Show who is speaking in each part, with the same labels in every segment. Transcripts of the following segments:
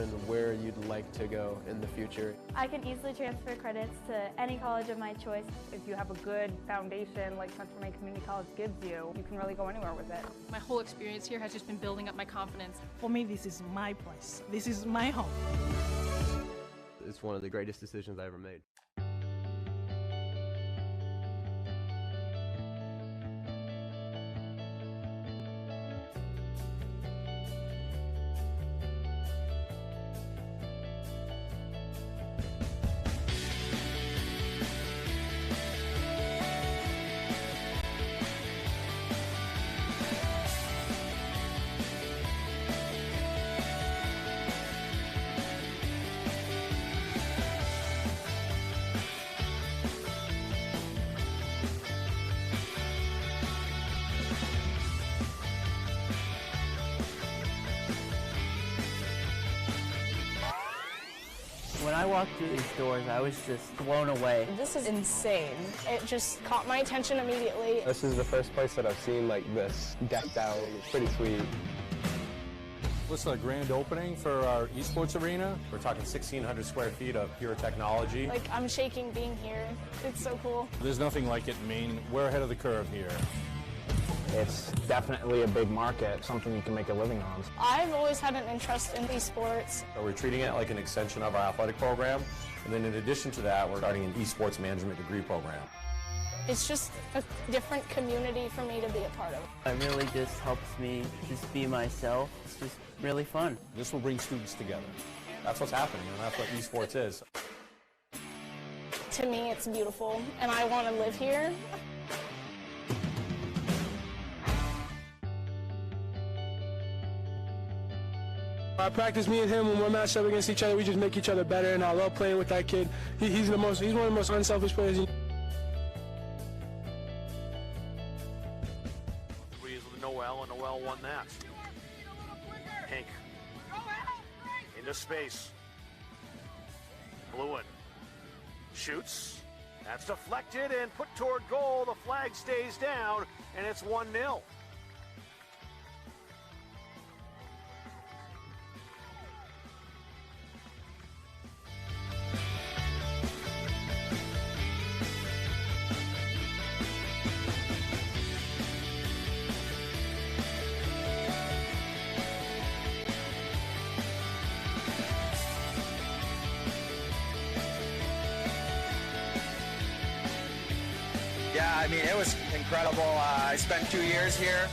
Speaker 1: determine where you'd like to go in the future.
Speaker 2: I can easily transfer credits to any college of my choice.
Speaker 3: If you have a good foundation like Central Maine Community College gives you, you can really go anywhere with it.
Speaker 4: My whole experience here has just been building up my confidence.
Speaker 5: For me, this is my place. This is my home.
Speaker 1: It's one of the greatest decisions I ever made.
Speaker 6: When I walked through these doors, I was just blown away.
Speaker 7: This is insane. It just caught my attention immediately.
Speaker 8: This is the first place that I've seen like this decked out. It's pretty sweet.
Speaker 9: This is a grand opening for our esports arena. We're talking 1,600 square feet of pure technology.
Speaker 7: Like, I'm shaking being here. It's so cool.
Speaker 9: There's nothing like it in Maine. We're ahead of the curve here.
Speaker 8: It's definitely a big market, something you can make a living on.
Speaker 7: I've always had an interest in esports.
Speaker 9: So we're treating it like an extension of our athletic program. And then in addition to that, we're starting an esports management degree program.
Speaker 7: It's just a different community for me to be a part of.
Speaker 6: It really just helps me just be myself. It's just really fun.
Speaker 9: This will bring students together. That's what's happening, and that's what esports is.
Speaker 7: To me, it's beautiful, and I want to live here.
Speaker 10: I practice, me and him, when we're matched up against each other, we just make each other better, and I love playing with that kid. He's one of the most unselfish players.
Speaker 11: Breeze with Noel, and Noel won that. Hank into space. Blewin shoots. That's deflected and put toward goal. The flag stays down, and it's 1-0.
Speaker 12: Yeah, I mean, it was incredible. I spent 2 years here.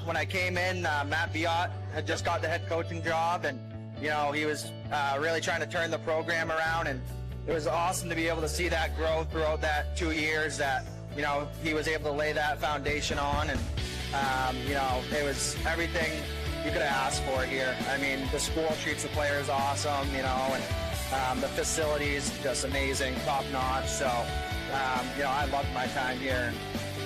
Speaker 12: When I came in, Matt Biot had just got the head coaching job, and, you know, he was really trying to turn the program around, and it was awesome to be able to see that growth throughout that 2 years that, you know, he was able to lay that foundation on, and, you know, it was everything you could have asked for here. I mean, the school treats the players awesome, you know, and the facilities just amazing, top notch, so. You know, I loved my time here,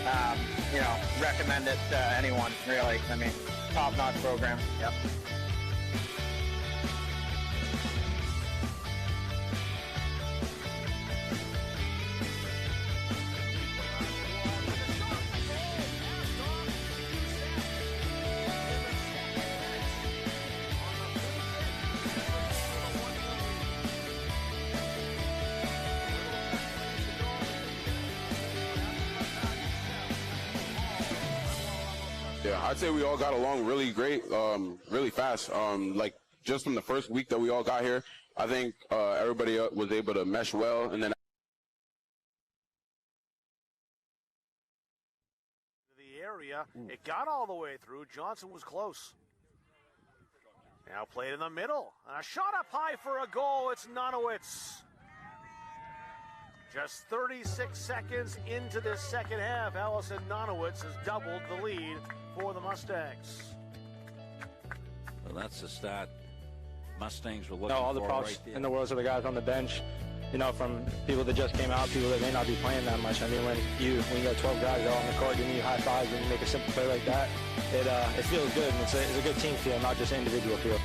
Speaker 12: and, you know, recommend it to anyone, really. I mean, top-notch program, yep.
Speaker 13: Yeah, I'd say we all got along really great, really fast. Like, just from the first week that we all got here, I think everybody was able to mesh well, and then
Speaker 11: The area, it got all the way through. Johnson was close. Now played in the middle, and a shot up high for a goal. It's Nonowitz. Just 36 seconds into this second half, Allison Nonowitz has doubled the lead for the Mustangs.
Speaker 14: Well, that's the start Mustangs were looking
Speaker 8: all the
Speaker 14: for
Speaker 8: props
Speaker 14: right there.
Speaker 8: in the world are the guys on the bench. You know, from people that just came out, people that may not be playing that much. I mean, when you got 12 guys out on the court giving you high fives and you make a simple play like that, it feels good, and it's a good team feel, not just individual feel.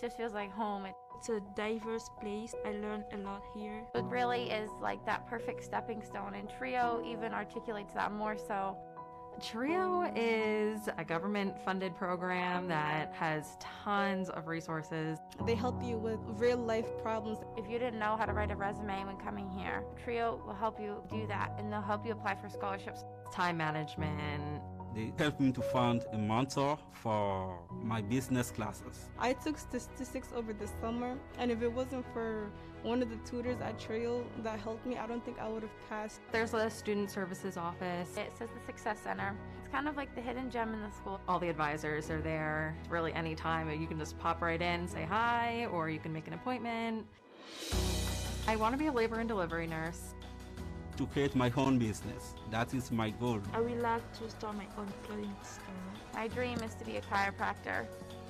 Speaker 2: just feels like home.
Speaker 15: It's a diverse place. I learned a lot here.
Speaker 2: It really is like that perfect stepping stone, and Trio even articulates that more so.
Speaker 16: Trio is a government-funded program that has tons of resources.
Speaker 15: They help you with real-life problems.
Speaker 2: If you didn't know how to write a resume when coming here, Trio will help you do that, and they'll help you apply for scholarships.
Speaker 16: Time management.
Speaker 17: They helped me to find a mentor for my business classes.
Speaker 15: I took statistics over the summer, and if it wasn't for one of the tutors at Trio that helped me, I don't think I would have passed.
Speaker 16: There's a student services office.
Speaker 2: It says the Success Center. It's kind of like the hidden gem in the school.
Speaker 16: All the advisors are there. Really any time you can just pop right in, say hi, or you can make an appointment. I want to be a labor and delivery nurse.
Speaker 17: To create my own business. That is my goal.
Speaker 15: I would like to start my own clothing store.
Speaker 2: My dream is to be a chiropractor.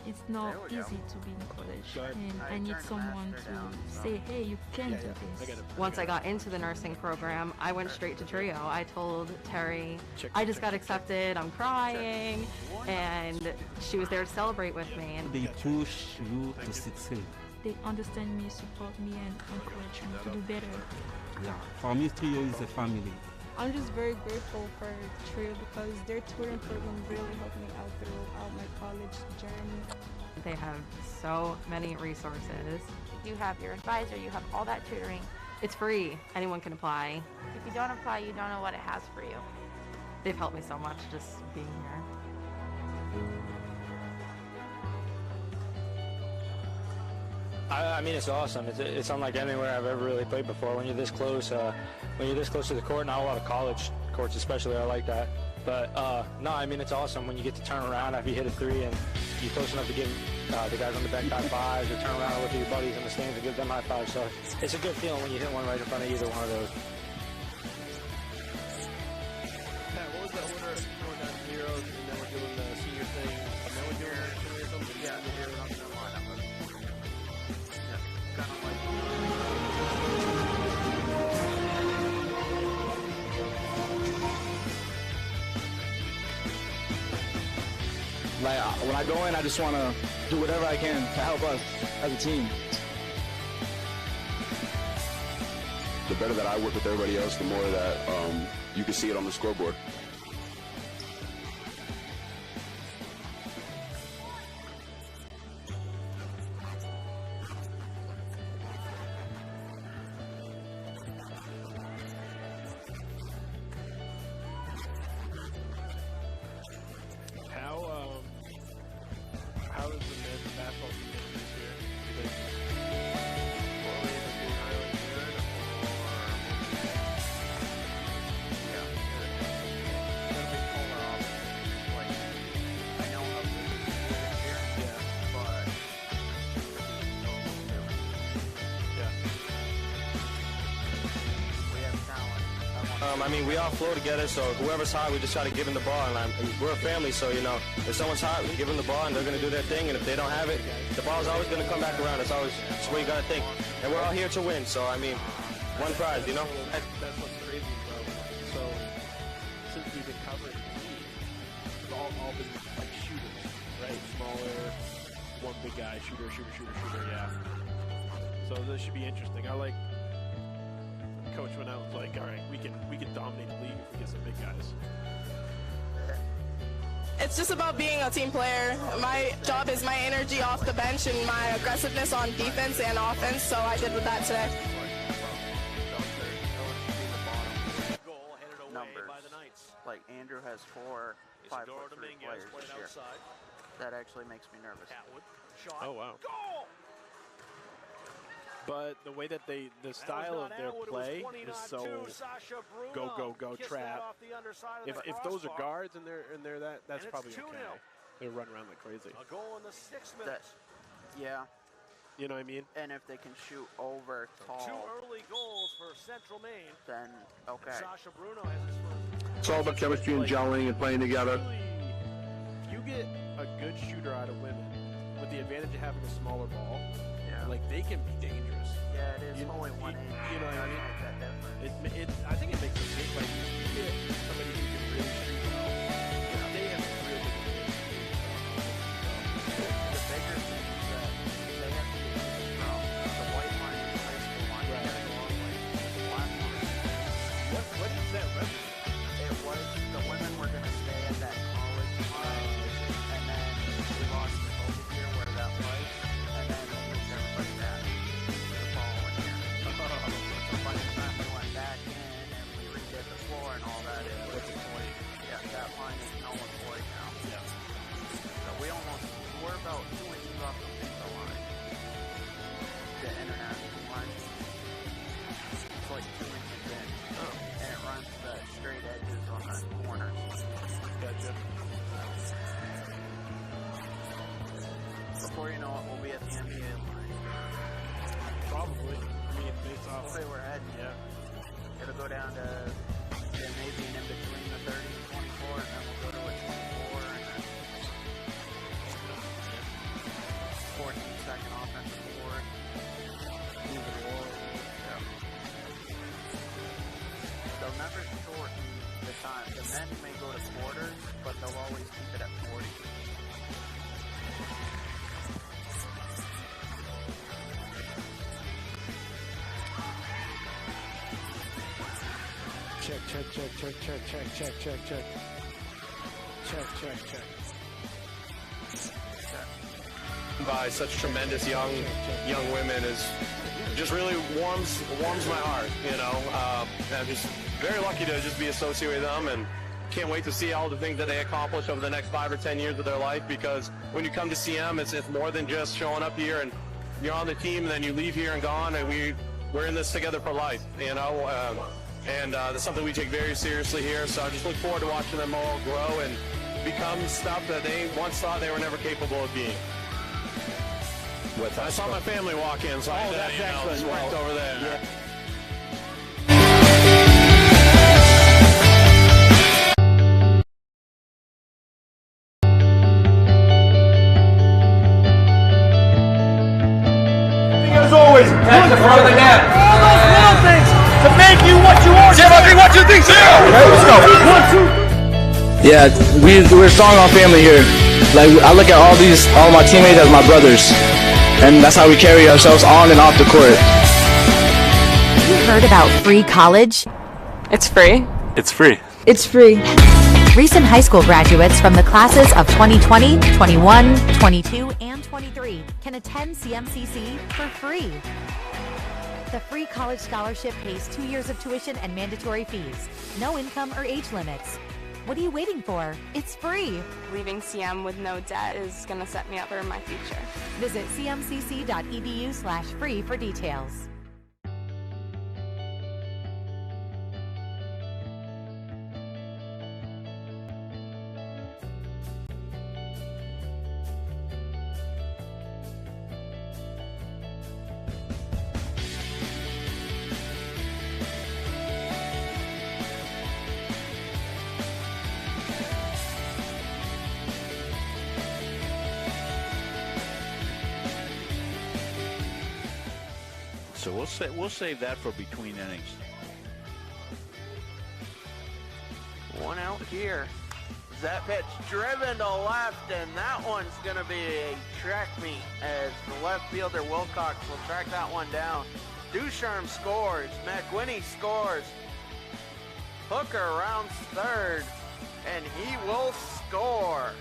Speaker 15: It's not easy to be in college, and I need someone to say, hey, you can do this.
Speaker 16: Once I got into the nursing program, I went straight to Trio. I told Terry, I just got accepted, I'm crying, and she was there to celebrate with me.
Speaker 17: They push you to succeed.
Speaker 15: They understand me, support me, and encourage me to do better.
Speaker 17: Yeah, for me, Trio is a family.
Speaker 15: I'm just very grateful for Trio because their tutoring program really helped me out throughout my college journey.
Speaker 16: They have so many resources.
Speaker 2: You have your advisor, you have all that tutoring.
Speaker 16: It's free. Anyone can apply.
Speaker 2: If you don't apply, you don't know what it has for you.
Speaker 16: They've helped me so much just being here.
Speaker 8: I mean, it's awesome. It's unlike anywhere I've ever really played before. When you're this close to the court, not a lot of college courts especially are like that. But no, I mean, it's awesome when you get to turn around after you hit a three and you're close enough to give the guys on the bench high fives, or turn around and look at your buddies in the stands and give them high fives. So it's a good feeling when you hit one right in front of either one of those.
Speaker 1: Pat, what was the order going down to zeros, and then we're doing the senior thing, and then we're doing or something? Yeah, and then we're not going to line up. Yeah, kind of like.
Speaker 18: Like, when I go in, I just want to do whatever I can to help us as a team.
Speaker 13: The better that I work with everybody else, the more that you can see it on the scoreboard.
Speaker 1: How is the men's basketball team this year? Do they
Speaker 8: I mean, we all flow together, so whoever's hot, we just try to give them the ball. And we're a family, so, you know, if someone's hot, we give them the ball, and they're going to do their thing. And if they don't have it, the ball's always going to come back around. That's what you got to think. And we're all here to win, so, I mean, one prize, you know?
Speaker 1: That's what's crazy, bro. So, since we've been covering the team, we've all been, like, shooters, right? Smaller, one big guy, shooter, yeah. So this should be interesting. I like... Coach went out and was like, all right, we can dominate the league if we get some big guys.
Speaker 7: It's just about being a team player. My job is my energy off the bench and my aggressiveness on defense and offense, so I did with that today.
Speaker 19: Numbers. Like Andrew has 4 5'3" players this year. That actually makes me nervous.
Speaker 1: Oh, wow. But the way that the style of their play is so go trap. If those are guards and they're that's probably okay. They run around like crazy.
Speaker 19: A goal in the 6 minutes. Yeah.
Speaker 1: You know what I mean?
Speaker 19: And if they can shoot over tall.
Speaker 11: 2 early goals for Central Maine.
Speaker 19: Then okay.
Speaker 11: Sasha Bruno has his first.
Speaker 10: It's all about chemistry and gelling and playing together.
Speaker 1: You get a good shooter out of women with the advantage of having a smaller ball.
Speaker 19: Yeah.
Speaker 1: Like they can be dangerous.
Speaker 19: Yeah, it is only 1 inch.
Speaker 1: You know what I mean?
Speaker 19: That difference.
Speaker 1: I think it makes a big like you get somebody who can really shoot well. They have a real good the bigger teams that
Speaker 19: be at the NBA line.
Speaker 1: Probably. I mean, based off
Speaker 19: where we're heading.
Speaker 1: Yeah.
Speaker 19: It'll go down to maybe in between the 30 and 24, and then we'll go to a 24, and then 14-second offensive board. They'll never shorten the time. The men may go to quarters, but they'll always keep it at 40.
Speaker 1: Check.
Speaker 20: By such tremendous young women is just really warms my heart. I'm just very lucky to just be associated with them, and can't wait to see all the things that they accomplish over the next 5 or 10 years of their life. Because when you come to CM, it's more than just showing up here and you're on the team and then you leave here and gone, and we're in this together for life. And that's something we take very seriously here. So I just look forward to watching them all grow and become stuff that they once thought they were never capable of being. I saw my family walk in, so
Speaker 12: that's excellent.
Speaker 20: Right over there.
Speaker 12: Yeah.
Speaker 21: As always, look for the net. All those little things to make you what you are. Zero, 1 2 3, 0. Okay, let's go. 1 2.
Speaker 18: Yeah, we're strong on family here. Like, I look at all my teammates as my brothers, and that's how we carry ourselves on and off the court.
Speaker 22: You heard about free college?
Speaker 23: It's free. It's free.
Speaker 22: It's free. Recent high school graduates from the classes of 2020, 21, 22, and 23 can attend CMCC for free. The free college scholarship pays 2 years of tuition and mandatory fees. No income or age limits. What are you waiting for? It's free.
Speaker 23: Leaving CM with no debt is going to set me up for my future.
Speaker 22: Visit cmcc.edu/free for details.
Speaker 14: So we'll save that for between innings.
Speaker 19: One out here. That pitch driven to left, and that one's going to be a track meet as the left fielder Wilcox will track that one down. Ducharme scores. McWhinney scores. Hooker rounds third, and he will score.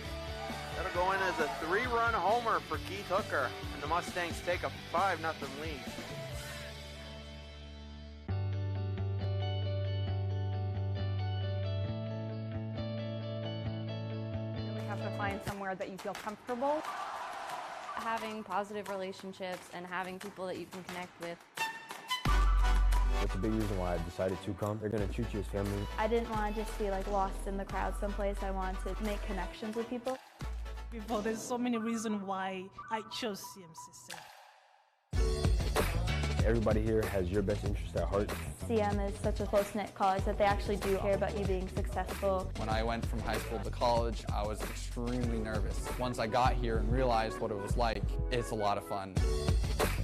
Speaker 19: That'll go in as a 3-run homer for Keith Hooker, and the Mustangs take a 5-0 lead.
Speaker 3: Have to find somewhere that you feel comfortable.
Speaker 2: Having positive relationships and having people that you can connect with.
Speaker 24: That's a big reason why I decided to come. They're going to treat you as family.
Speaker 25: I didn't want to just be like lost in the crowd someplace. I wanted to make connections with people.
Speaker 5: There's so many reasons why I chose CMCC.
Speaker 24: Everybody here has your best interest at heart.
Speaker 25: CM is such a close-knit college that they actually do care about you being successful.
Speaker 26: When I went from high school to college, I was extremely nervous. Once I got here and realized what it was like, it's a lot of fun.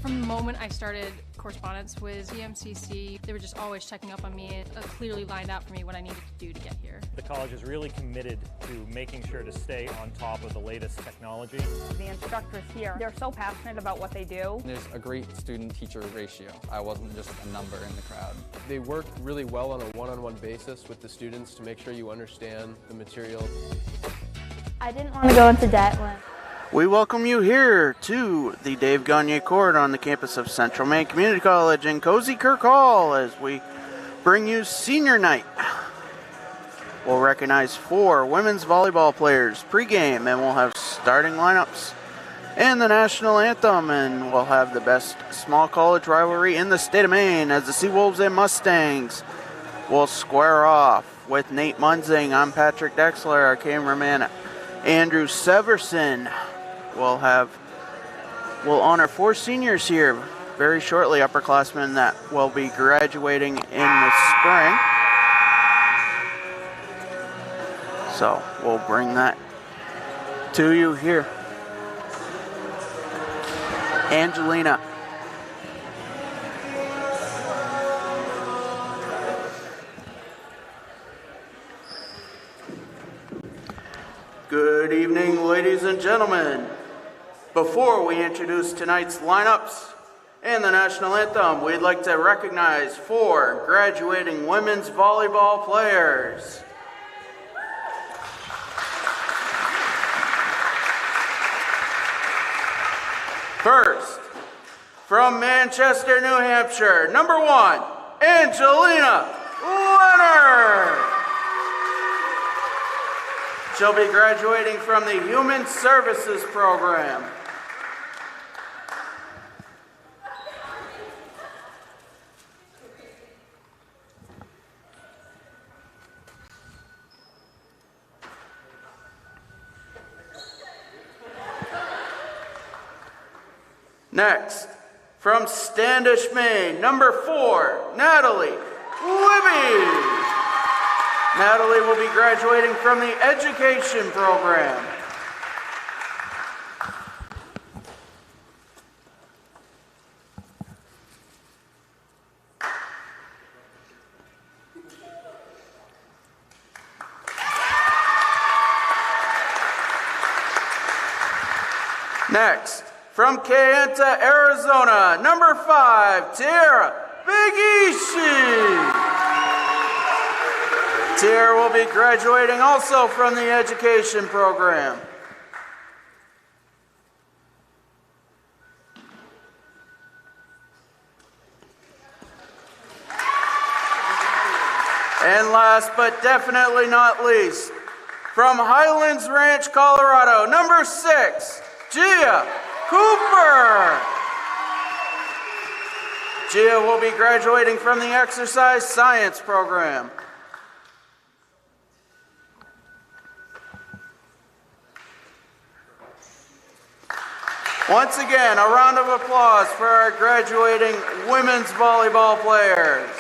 Speaker 4: From the moment I started correspondence with CMCC, they were just always checking up on me. It clearly lined out for me what I needed to do to get here.
Speaker 27: The college is really committed to making sure to stay on top of the latest technology.
Speaker 3: The instructors here, they're so passionate about what they do.
Speaker 26: There's a great student-teacher ratio. I wasn't just a number in the crowd.
Speaker 28: They work really well on a one-on-one basis with the students to make sure you understand the material.
Speaker 25: I didn't want to go into debt when...
Speaker 19: We welcome you here to the Dave Gagne Court on the campus of Central Maine Community College in Cozy Kirk Hall as we bring you senior night. We'll recognize 4 women's volleyball players pregame, and we'll have starting lineups and the national anthem, and we'll have the best small college rivalry in the state of Maine as the Seawolves and Mustangs will square off. With Nate Munzing, I'm Patrick Dexler, our cameraman Andrew Severson. We'll have will honor 4 seniors here very shortly, upperclassmen that will be graduating in the spring. So we'll bring that to you here. Angelina. Good evening, ladies and gentlemen. Before we introduce tonight's lineups and the national anthem, we'd like to recognize 4 graduating women's volleyball players. First, from Manchester, New Hampshire, number 1, Angelina Leonard. She'll be graduating from the Human Services program. Next, from Standish, Maine, number 4, Natalie Libby. Natalie will be graduating from the Education program. Next, from Kayenta, Arizona, number 5, Tierra Bigishi. Tierra will be graduating also from the Education program. And last but definitely not least, from Highlands Ranch, Colorado, number 6, Gia Cooper. Gia will be graduating from the Exercise Science program. Once again, a round of applause for our graduating women's volleyball players.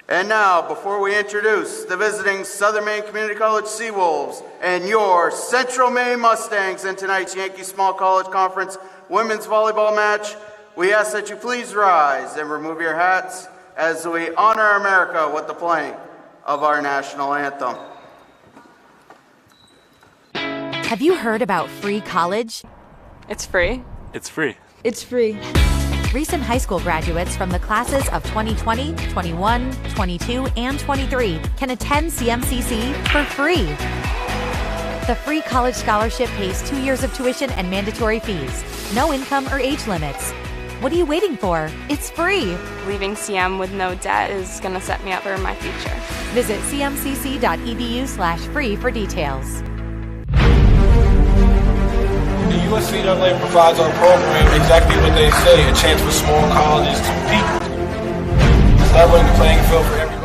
Speaker 19: And now, before we introduce the visiting Southern Maine Community College Seawolves and your Central Maine Mustangs in tonight's Yankee Small College Conference women's volleyball match, we ask that you please rise and remove your hats as we honor America with the playing of our national anthem.
Speaker 22: Have you heard about free college?
Speaker 23: It's free.
Speaker 6: It's free.
Speaker 22: It's free. Recent high school graduates from the classes of 2020, 21, 22, and 23 can attend CMCC for free. The free college scholarship pays 2 years of tuition and mandatory fees. No income or age limits. What are you waiting for? It's free.
Speaker 23: Leaving CM with no debt is going to set me up for my future.
Speaker 22: Visit cmcc.edu/free for details.
Speaker 21: The USCAA provides our program exactly what they say, a chance for small colleges to compete. It's leveling the playing field for everybody.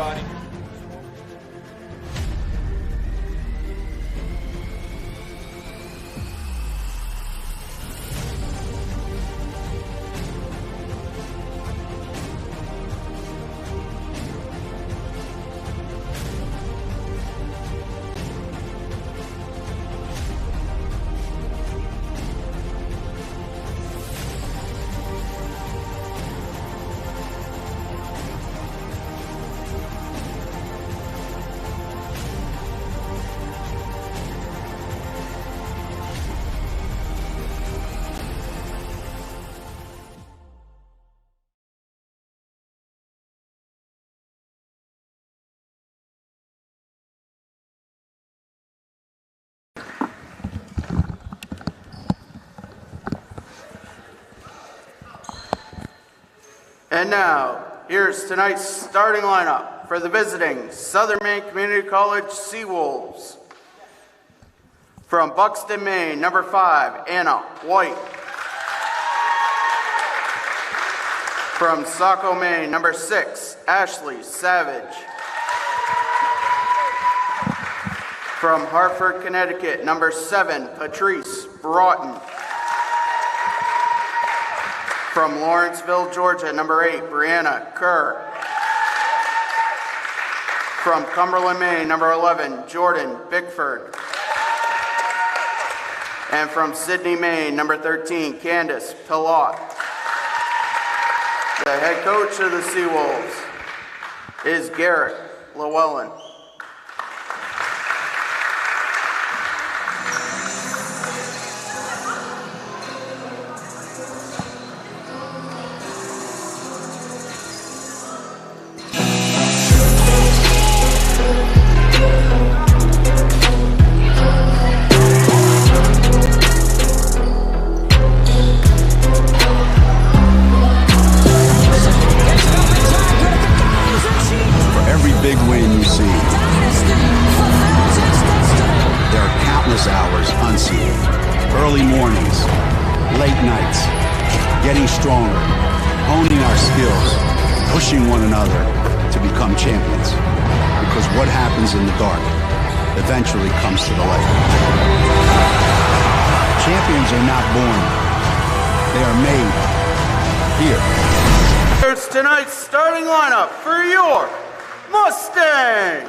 Speaker 19: And now, here's tonight's starting lineup for the visiting Southern Maine Community College Seawolves. From Buxton, Maine, number 5, Anna White. From Saco, Maine, number 6, Ashley Savage. From Hartford, Connecticut, number 7, Patrice Broughton. From Lawrenceville, Georgia, number 8, Brianna Kerr. From Cumberland, Maine, number 11, Jordan Bickford. And from Sydney, Maine, number 13, Candace Pillot. The head coach of the Seawolves is Garrett Llewellyn.
Speaker 6: In the dark eventually comes to the light. Champions are not born, they are made here.
Speaker 19: Here's tonight's starting lineup for your Mustangs.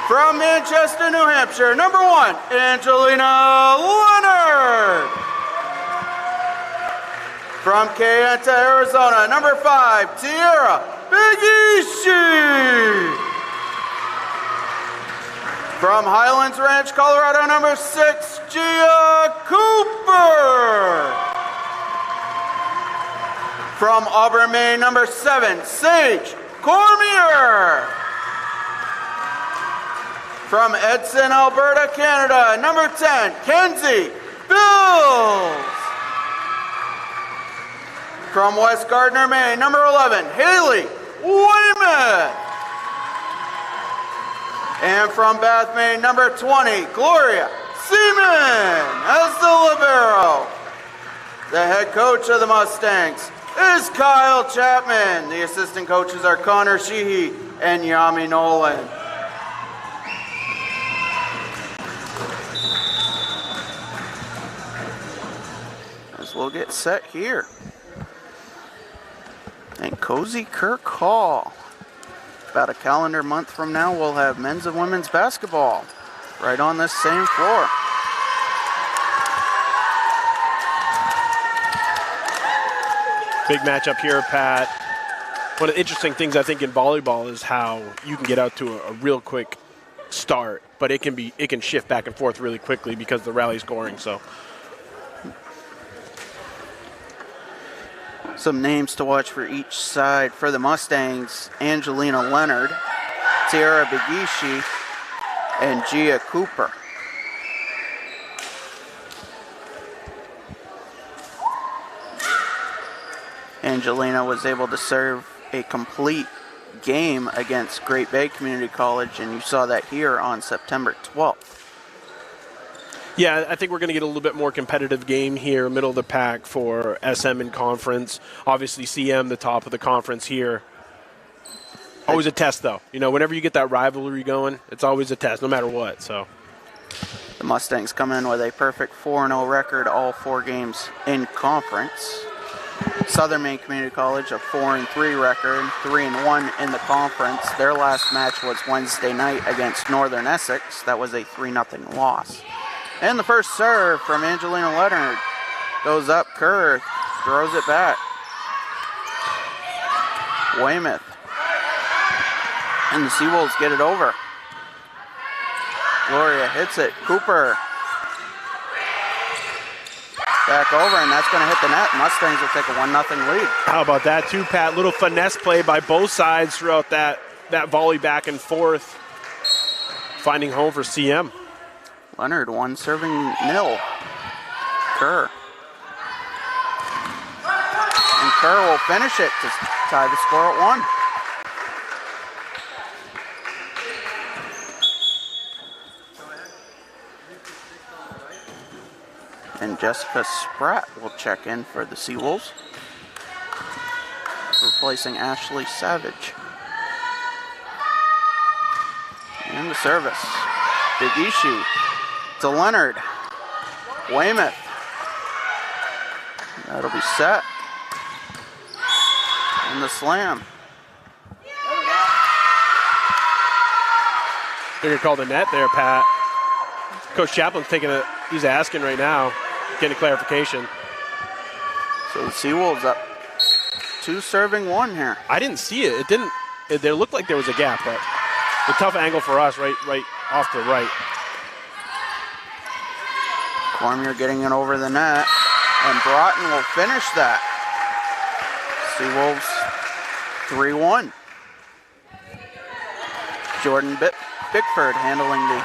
Speaker 19: From Manchester, New Hampshire, number 1, Angelina Leonard. From Kayenta, Arizona, number 5, Tierra Bigishi. From Highlands Ranch, Colorado, number 6, Gia Cooper. From Auburn, Maine, number 7, Sage Cormier. From Edson, Alberta, Canada, number 10, Kenzie Bills. From West Gardner, Maine, number 11, Haley Weymouth. And from Bath, Maine, number 20, Gloria Seaman as the libero. The head coach of the Mustangs is Kyle Chapman. The assistant coaches are Connor Sheehy and Yami Nolan. As we'll get set here. And Cozy Kirk Hall. About a calendar month from now, we'll have men's and women's basketball right on this same floor.
Speaker 1: Big matchup here, Pat. One of the interesting things I think in volleyball is how you can get out to a real quick start, but it can shift back and forth really quickly because the rally's scoring. So.
Speaker 19: Some names to watch for each side. For the Mustangs, Angelina Leonard, Tierra Bigishi, and Gia Cooper. Angelina was able to serve a complete game against Great Bay Community College, and you saw that here on September 12th.
Speaker 1: Yeah, I think we're going to get a little bit more competitive game here, middle of the pack for SM in conference. Obviously, CM, the top of the conference here. Always a test, though. You know, whenever you get that rivalry going, it's always a test, no matter what. So,
Speaker 19: the Mustangs come in with a perfect 4-0 record, all 4 games in conference. Southern Maine Community College, a 4-3 record, 3-1 in the conference. Their last match was Wednesday night against Northern Essex. That was a 3-0 loss. And the first serve from Angelina Leonard goes up. Kerr throws it back. Weymouth. And the Seawolves get it over. Gloria hits it. Cooper. Back over, and that's going to hit the net. Mustangs will take a 1-0 lead.
Speaker 1: How about that, too, Pat? Little finesse play by both sides throughout that volley back and forth. Finding home for CM.
Speaker 19: Leonard, 1 serving 0. Kerr. And Kerr will finish it to tie the score at 1. And Jessica Spratt will check in for the Seawolves, replacing Ashley Savage. And the service. Big Ishii to Leonard. Weymouth. That'll be set. And the slam.
Speaker 7: They're going to call the net there, Pat. Coach Chaplin's he's asking right now, getting a clarification.
Speaker 19: So the Seawolves up 2 serving 1 here.
Speaker 7: I didn't see it. It looked like there was a gap, but a tough angle for us right off the right.
Speaker 19: Cormier getting it over the net, and Broughton will finish that. Seawolves 3-1. Jordan Bickford handling the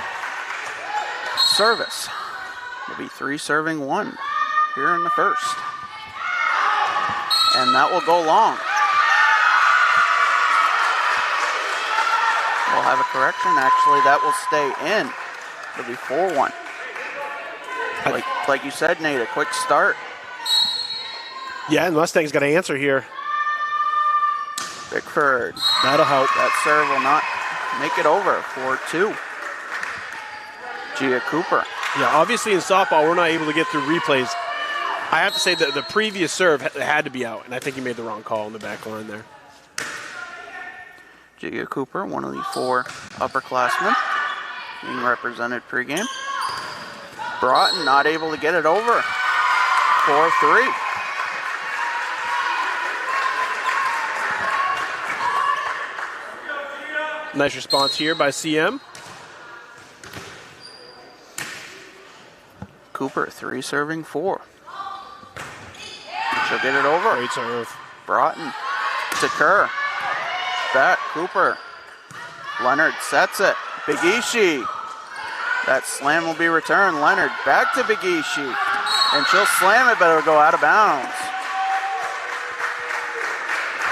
Speaker 19: service. It'll be 3 serving 1 here in the first. And that will go long. We'll have a correction. Actually, that will stay in. It'll be 4-1. Like you said, Nate, a quick start.
Speaker 7: Yeah, and Mustang's got to answer here.
Speaker 19: Bickford.
Speaker 7: That'll help.
Speaker 19: That serve will not make it over. 4-2. Gia Cooper.
Speaker 7: Yeah, obviously in softball, we're not able to get through replays. I have to say that the previous serve had to be out, and I think he made the wrong call in the back line there.
Speaker 19: Gia Cooper, one of the 4 upperclassmen being represented pregame. Broughton not able to get it over. 4-3.
Speaker 7: Nice response here by CM.
Speaker 19: Cooper, 3 serving 4. She'll get it over.
Speaker 7: Great serve.
Speaker 19: Broughton to Kerr. Back, Cooper. Leonard sets it. Big Ishii. That slam will be returned. Leonard back to Big Ishii. And she'll slam it, but it'll go out of bounds.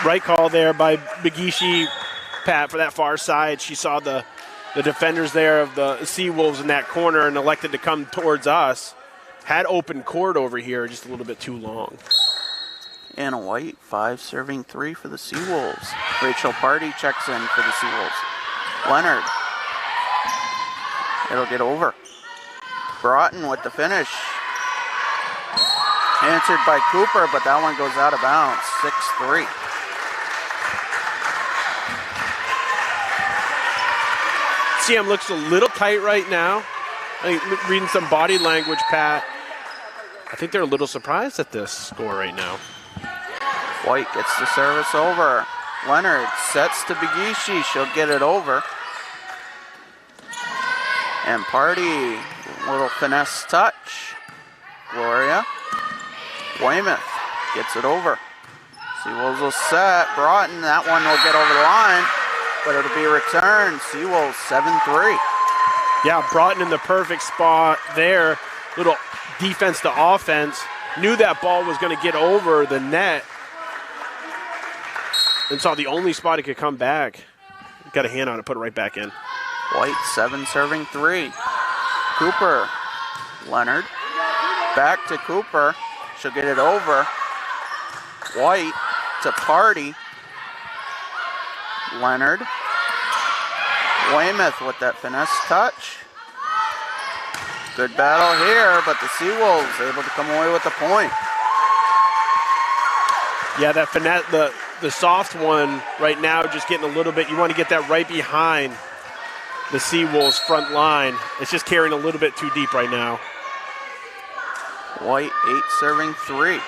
Speaker 7: Right call there by Big Ishii, Pat, for that far side. She saw the defenders there of the Seawolves in that corner and elected to come towards us. Had open court over here, just a little bit too long.
Speaker 19: Anna White, 5 serving 3 for the Seawolves. Rachel Party checks in for the Seawolves. Leonard. It'll get over. Broughton with the finish. Answered by Cooper, but that one goes out of bounds. 6-3.
Speaker 7: CM looks a little tight right now. I think reading some body language, Pat. I think they're a little surprised at this score right now.
Speaker 19: White gets the service over. Leonard sets to Big Ishii. She'll get it over. And Party, little finesse touch. Gloria. Weymouth gets it over. Seawolves will set. Broughton, that one will get over the line, but it'll be returned. Seawolves 7-3.
Speaker 7: Yeah, Broughton in the perfect spot there. Little defense to offense. Knew that ball was going to get over the net. And saw the only spot he could come back. Got a hand on it, put it right back in.
Speaker 19: White, 7 serving 3. Cooper. Leonard. Back to Cooper. She'll get it over. White to Party. Leonard. Weymouth with that finesse touch. Good battle here, but the Seawolves able to come away with the point.
Speaker 7: Yeah, that finesse, the soft one right now, just getting a little bit. You want to get that right behind the Seawolves front line. It's just carrying a little bit too deep right now.
Speaker 19: White, 8 serving 3.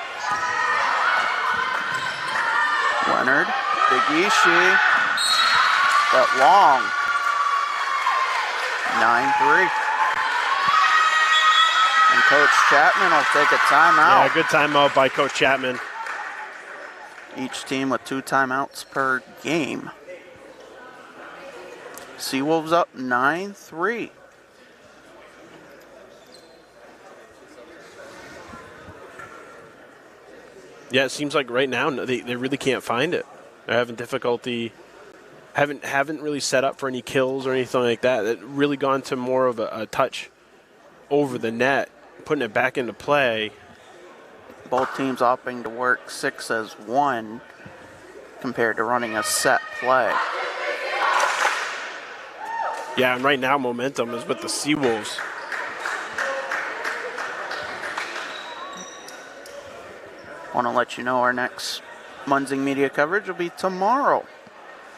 Speaker 19: Leonard, Big Ishii, but long. 9-3. And Coach Chapman will take a timeout.
Speaker 7: Yeah, good timeout by Coach Chapman.
Speaker 19: Each team with 2 timeouts per game. Seawolves up 9-3.
Speaker 7: Yeah, it seems like right now they really can't find it. They're having difficulty. Haven't really set up for any kills or anything like that. It really gone to more of a touch over the net, putting it back into play.
Speaker 19: Both teams opting to work 6 as 1 compared to running a set play.
Speaker 7: Yeah, and right now momentum is with the Seawolves.
Speaker 19: Want to let you know our next Munzing media coverage will be tomorrow.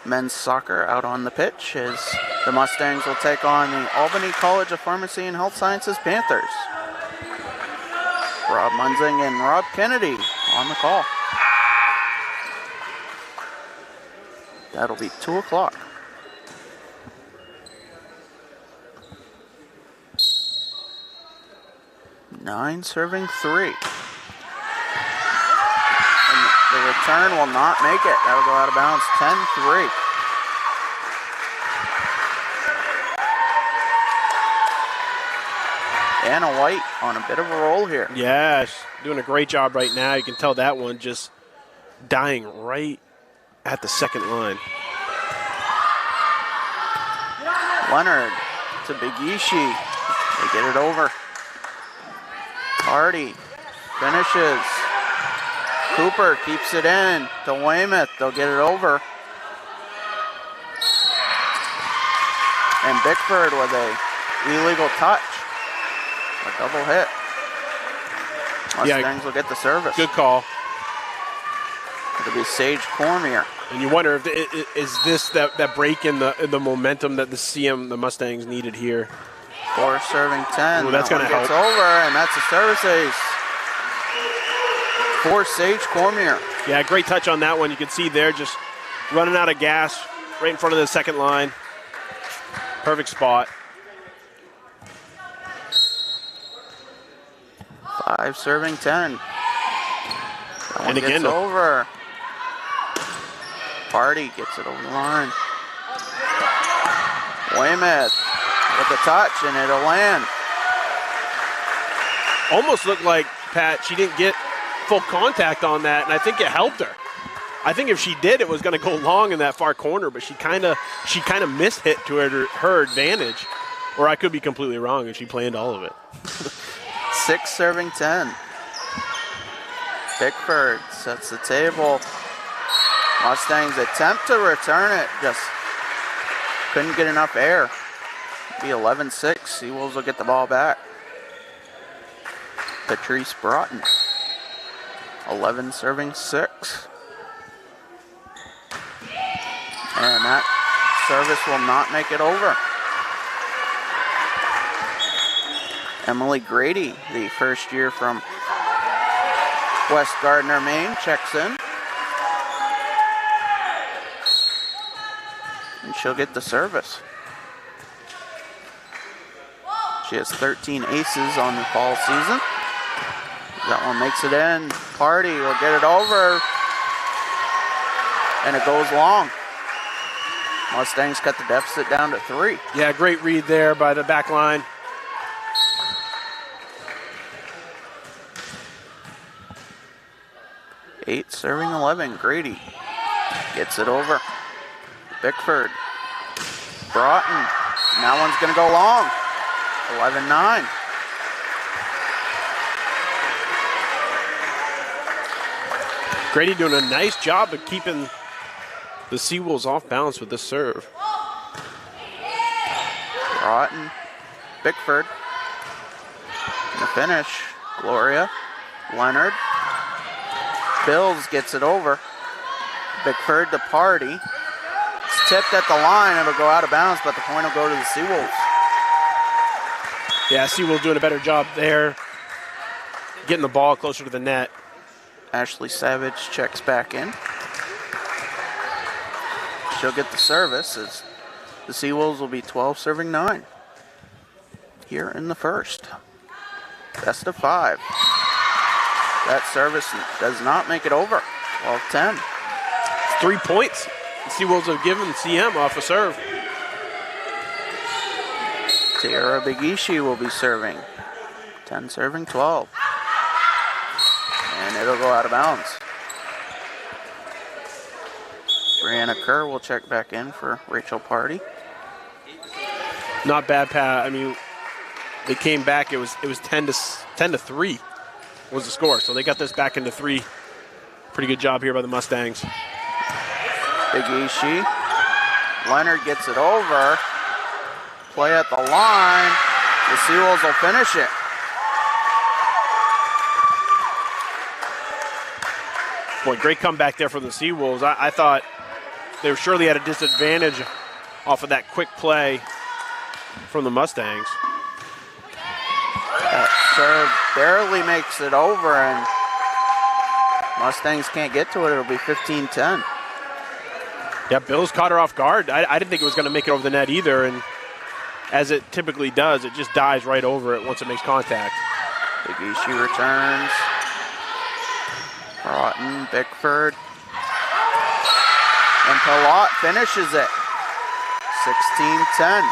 Speaker 19: Men's soccer out on the pitch as the Mustangs will take on the Albany College of Pharmacy and Health Sciences Panthers. Rob Munzing and Rob Kennedy on the call. That'll be 2 o'clock. Nine serving 3. And the return will not make it. That'll go out of bounds, 10-3. Anna White on a bit of a roll here.
Speaker 7: Yeah, she's doing a great job right now. You can tell that one just dying right at the second line.
Speaker 19: Leonard to Big Ishii. They get it over. Hardy finishes. Cooper keeps it in to Weymouth. They'll get it over. And Bickford with a illegal touch. A double hit. Mustangs will get the service.
Speaker 7: Good call.
Speaker 19: It'll be Sage Cormier.
Speaker 7: And you wonder if is this that break in the momentum that the Mustangs needed here.
Speaker 19: 4 serving 10.
Speaker 7: Ooh, that's going to help.
Speaker 19: It's over, and that's a service ace for Sage Cormier.
Speaker 7: Yeah, great touch on that one. You can see there just running out of gas right in front of the second line. Perfect spot.
Speaker 19: 5 serving 10. That one
Speaker 7: And again,
Speaker 19: gets over. Party gets it over the line. Weymouth with the touch, and it'll land.
Speaker 7: Almost looked like, Pat, she didn't get full contact on that, and I think it helped her. I think if she did, it was going to go long in that far corner, but she kind of mishit to her advantage, or I could be completely wrong, and she planned all of it.
Speaker 19: 6 serving 10. Bickford sets the table. Mustangs attempt to return it, just couldn't get enough air. Be 11-6. Seawolves will get the ball back. Patrice Broughton. 11 serving 6. And that service will not make it over. Emily Grady, the first year from West Gardner, Maine, checks in. And she'll get the service. She has 13 aces on the fall season. That one makes it in. Party will get it over. And it goes long. Mustangs cut the deficit down to 3.
Speaker 7: Yeah, great read there by the back line.
Speaker 19: Eight serving 11. Grady gets it over. Bickford. Broughton. And that one's going to go long. 11-9.
Speaker 7: Grady doing a nice job of keeping the Seawolves off balance with this serve.
Speaker 19: Broughton. Bickford. And the finish. Gloria. Leonard. Bills gets it over. Bickford to Party. It's tipped at the line. It'll go out of bounds, but the point will go to the Seawolves.
Speaker 7: Yeah, Seawolves doing a better job there, getting the ball closer to the net.
Speaker 19: Ashley Savage checks back in. She'll get the service as the Seawolves will be 12 serving 9 here in the first. Best of 5. That service does not make it over. 12-10.
Speaker 7: 3 points the Seawolves have given CM off a serve.
Speaker 19: Tiara Bigishi will be serving. 10 serving 12. And it'll go out of bounds. Brianna Kerr will check back in for Rachel Party.
Speaker 7: Not bad, Pat. I mean, they came back. It was 10-3 was the score. So they got this back into 3. Pretty good job here by the
Speaker 19: play at the line. The Seawolves will finish it.
Speaker 7: Boy, great comeback there for the Seawolves. I thought they were surely at a disadvantage off of that quick play from the Mustangs.
Speaker 19: That serve barely makes it over, and Mustangs can't get to it. It'll be 15-10.
Speaker 7: Yeah, Bills caught her off guard. I didn't think it was going to make it over the net either, and as it typically does, it just dives right over it once it makes contact.
Speaker 19: Big Ishi returns. Broughton, Bickford. And Palat finishes it. 16-10.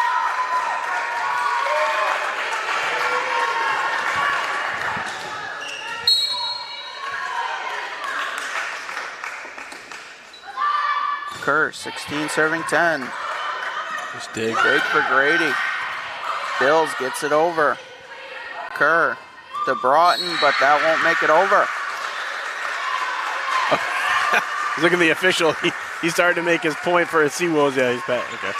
Speaker 19: Kerr, 16 serving 10.
Speaker 7: Just dig.
Speaker 19: Big for Grady. Bills gets it over. Kerr to Broughton, but that won't make it over.
Speaker 7: Look at the official. He started to make his point for his Seawolves. Yeah, he's back. Okay.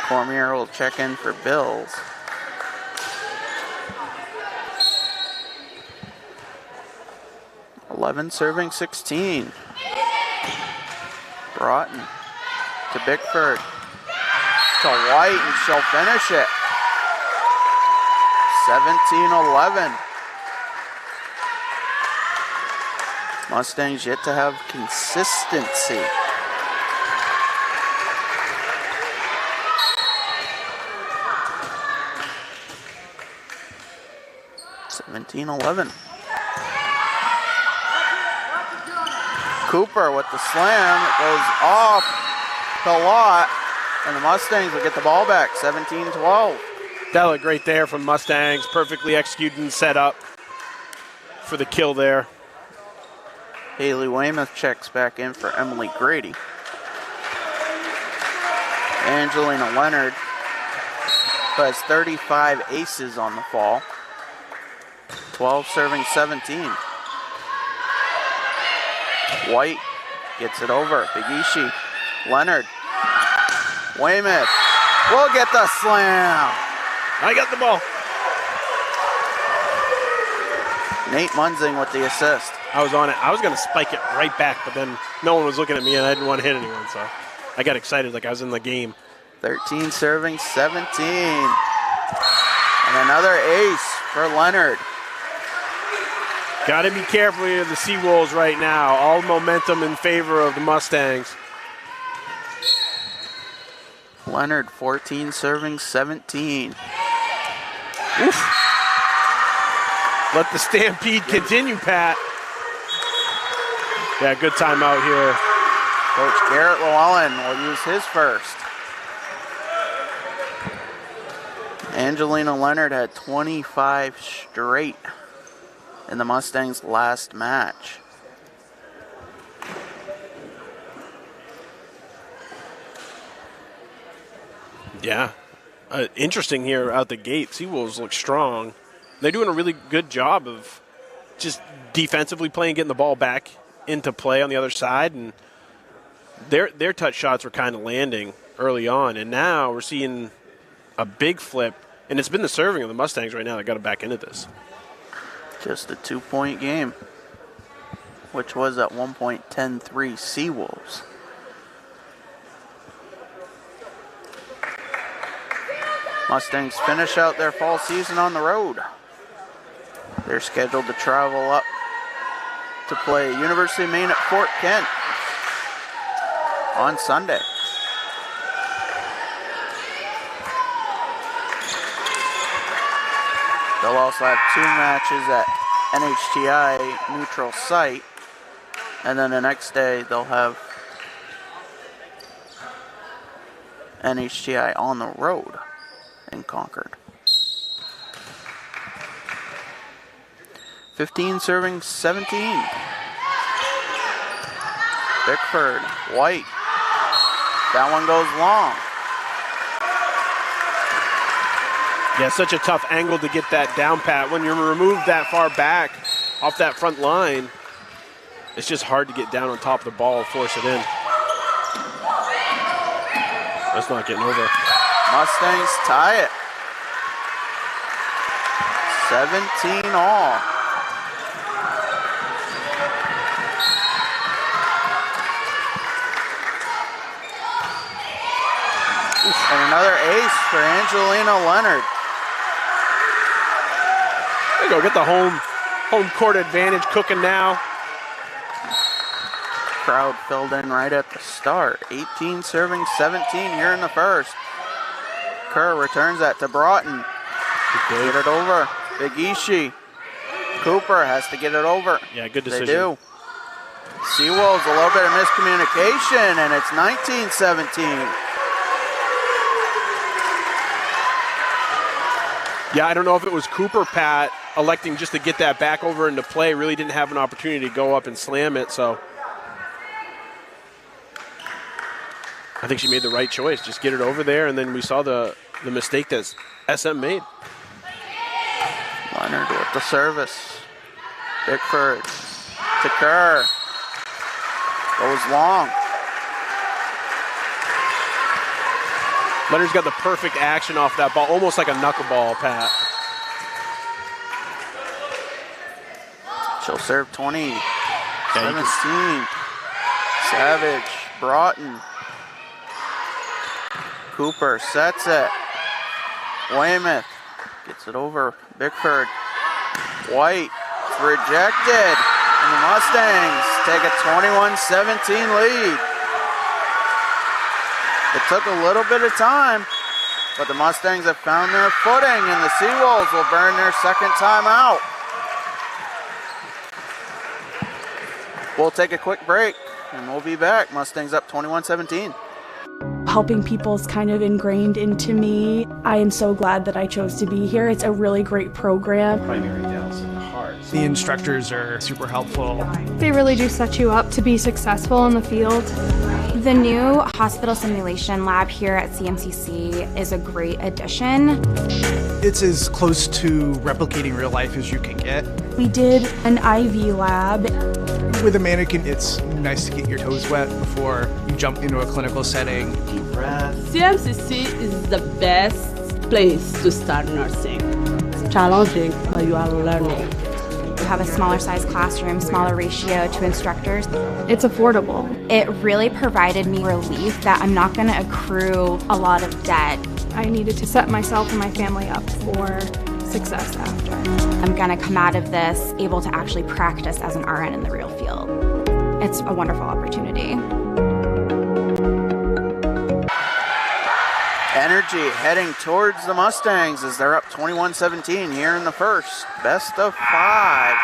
Speaker 19: Cormier will check in for Bills. (11 serving 16). Broughton to Bickford to White, and she'll finish it. 17-11. Mustangs yet to have consistency. Cooper with the slam. It goes off Palat, and the Mustangs will get the ball back. 17-12.
Speaker 7: That looked great there from Mustangs. Perfectly executed and set up for the kill there.
Speaker 19: Haley Weymouth checks back in for Emily Grady. Angelina Leonard, who has 35 aces on the fall. 12 serving 17. White gets it over. Big Ishi. Leonard. Weymouth will get the slam.
Speaker 7: I got the ball.
Speaker 19: Nate Munzing with the assist.
Speaker 7: I was on it. I was going to spike it right back, but then no one was looking at me, and I didn't want to hit anyone, so I got excited like I was in the game.
Speaker 19: 13 serving 17. And another ace for Leonard.
Speaker 7: Got to be careful here, the Seawolves right now. All momentum in favor of the Mustangs.
Speaker 19: Leonard, 14 serving 17.
Speaker 7: Oof. Let the stampede continue, Pat. Yeah, good timeout here.
Speaker 19: Coach Garrett Llewellyn will use his first. Angelina Leonard had 25 straight in the Mustangs' last match.
Speaker 7: Yeah. Interesting here out the gate. Seawolves look strong. They're doing a really good job of just defensively playing, getting the ball back into play on the other side, and their touch shots were kind of landing early on, and now we're seeing a big flip, and it's been the serving of the Mustangs right now that got them back into this.
Speaker 19: Just a 2-point game, which was at 1 point 10-3 Seawolves. Mustangs finish out their fall season on the road. They're scheduled to travel up to play University of Maine at Fort Kent on Sunday. They'll also have 2 matches at NHTI neutral site, and then the next day they'll have NHTI on the road in Concord. 15 serving 17. Bickford, White. That one goes long.
Speaker 7: Yeah, such a tough angle to get that down, Pat. When you're removed that far back off that front line, it's just hard to get down on top of the ball and force it in. That's not getting over.
Speaker 19: Mustangs tie it. 17 all. And another ace for Angelina Leonard.
Speaker 7: There you go, get the home court advantage cooking now.
Speaker 19: Crowd filled in right at the start. 18 serving 17 here in the first. Kerr returns that to Broughton. Get it over. Big Ishii. Cooper has to get it over.
Speaker 7: Yeah, good decision.
Speaker 19: They do. Seawolves, a little bit of miscommunication, and it's 19-17.
Speaker 7: Yeah, I don't know if it was Cooper, Pat, electing just to get that back over into play. Really didn't have an opportunity to go up and slam it, so I think she made the right choice. Just get it over there, and then we saw the mistake that SM made.
Speaker 19: Leonard with the service. Bickford to Kerr. Goes long.
Speaker 7: Leonard's got the perfect action off that ball, almost like a knuckleball, Pat.
Speaker 19: She'll serve 20. 17. Savage, Broughton. Cooper sets it. Weymouth gets it over. Bickford. White rejected. And the Mustangs take a 21-17 lead. It took a little bit of time, but the Mustangs have found their footing, and the Seawolves will burn their second timeout. We'll take a quick break, and we'll be back. Mustangs up 21-17.
Speaker 8: Helping people is kind of ingrained into me. I am so glad that I chose to be here. It's a really great program.
Speaker 9: Primary downs in the heart. The instructors are super helpful.
Speaker 10: They really do set you up to be successful in the field.
Speaker 2: The new hospital simulation lab here at CMCC is a great addition.
Speaker 9: It's as close to replicating real life as you can get.
Speaker 8: We did an IV lab.
Speaker 9: With a mannequin, it's nice to get your toes wet before you jump into a clinical setting.
Speaker 11: Deep breath. CMCC is the best place to start nursing. It's challenging, but you are learning.
Speaker 2: We have a smaller size classroom, smaller ratio to instructors.
Speaker 10: It's affordable.
Speaker 2: It really provided me relief that I'm not going to accrue a lot of debt.
Speaker 10: I needed to set myself and my family up for success after.
Speaker 2: I'm going to come out of this able to actually practice as an RN in the real field. It's a wonderful opportunity.
Speaker 19: Energy heading towards the Mustangs as they're up 21-17 here in the first. Best of 5.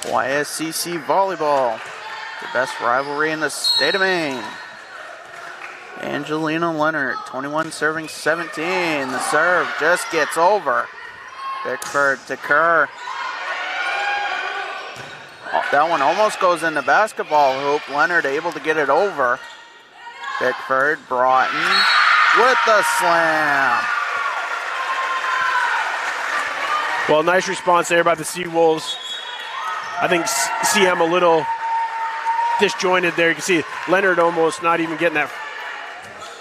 Speaker 19: YSCC Volleyball, the best rivalry in the state of Maine. Angelina Leonard, 21 serving 17. The serve just gets over. Bickford to Kerr. That one almost goes in the basketball hoop. Leonard able to get it over. Bickford, Broughton with the slam.
Speaker 7: Well, nice response there by the Seawolves. I think CM a little disjointed there. You can see Leonard almost not even getting that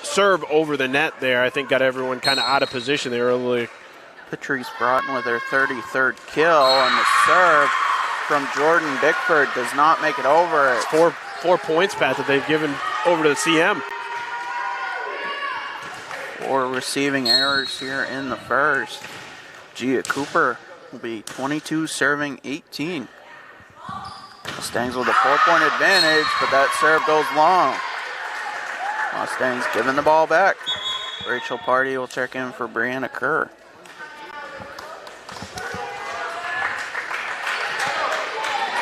Speaker 7: serve over the net there. I think got everyone kind of out of position there early.
Speaker 19: Patrice Broughton with her 33rd kill, and the serve from Jordan Bickford does not make it over.
Speaker 7: It's four points, Pat, that they've given over to the CM.
Speaker 19: 4 receiving errors here in the first. Gia Cooper will be 22 serving 18. Mustangs with a 4-point advantage, but that serve goes long. Mustangs giving the ball back. Rachel Party will check in for Brianna Kerr.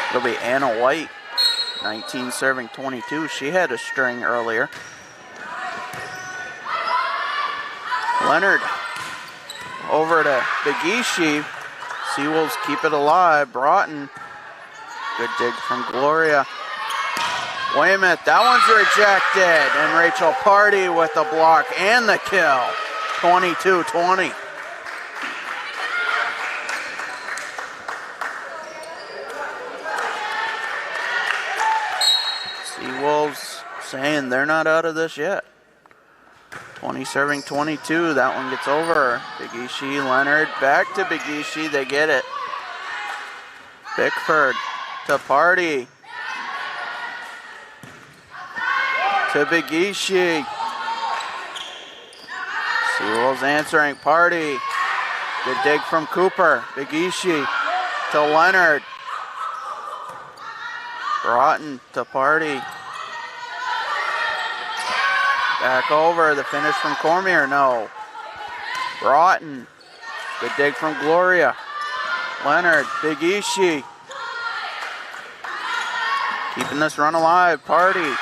Speaker 19: It'll be Anna White, 19 serving 22. She had a string earlier. Leonard over to Bigishi. Seawolves keep it alive. Broughton, good dig from Gloria. Weymouth, that one's rejected. And Rachel Party with the block and the kill. 22-20. Seawolves saying they're not out of this yet. 20 serving 22. That one gets over. Big Ishii, Leonard, back to Big Ishii. They get it. Bickford to Party. To Big Ishii. Seawolves answering. Party. Good dig from Cooper. Big Ishii to Leonard. Broughton to Party. Back over. The finish from Cormier. No. Broughton. Good dig from Gloria. Leonard. Big Ishii. Keeping this run alive. Party.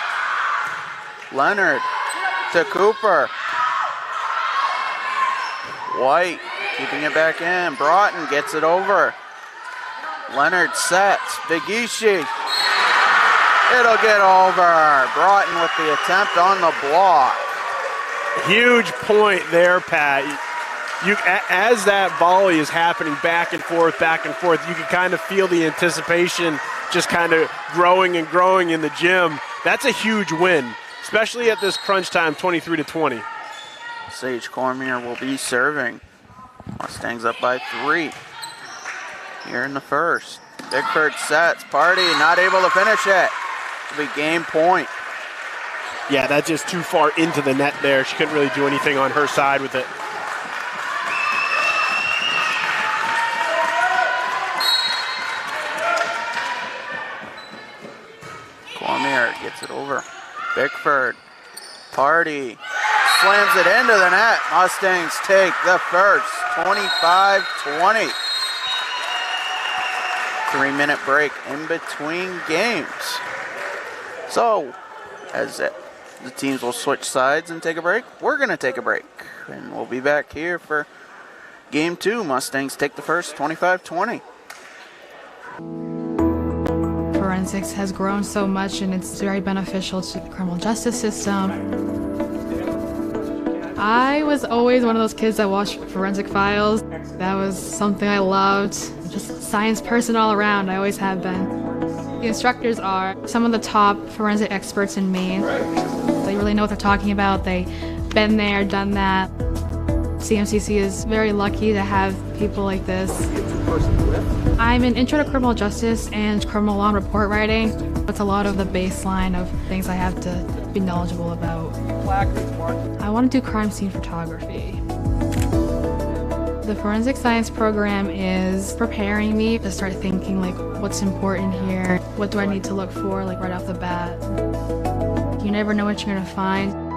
Speaker 19: Leonard to Cooper. White keeping it back in. Broughton gets it over. Leonard sets. Big Ishii. It'll get over. Broughton with the attempt on the block.
Speaker 7: Huge point there, Pat. As that volley is happening back and forth, you can kind of feel the anticipation just kind of growing and growing in the gym. That's a huge win, especially at this crunch time, 23-20.
Speaker 19: Sage Cormier will be serving. Mustangs up by 3 here in the first. Bickford sets. Party not able to finish it. It'll be game point.
Speaker 7: Yeah, that's just too far into the net there. She couldn't really do anything on her side with it.
Speaker 19: Cormier gets it over. Bickford. Party. Slams it into the net. Mustangs take the first. 25-20. 3-minute break in between games. So, as the teams will switch sides and take a break, we're going to take a break. And we'll be back here for game 2. Mustangs take the first, 25-20.
Speaker 10: Forensics has grown so much and it's very beneficial to the criminal justice system. I was always one of those kids that watched forensic files. That was something I loved. Just a science person all around, I always have been. The instructors are some of the top forensic experts in Maine. They really know what they're talking about. They've been there, done that. CMCC is very lucky to have people like this. I'm an intro to criminal justice and criminal law report writing. It's a lot of the baseline of things I have to be knowledgeable about. I want to do crime scene photography. The forensic science program is preparing me to start thinking like what's important here, what do I need to look for like right off the bat. You never know what you're going to find.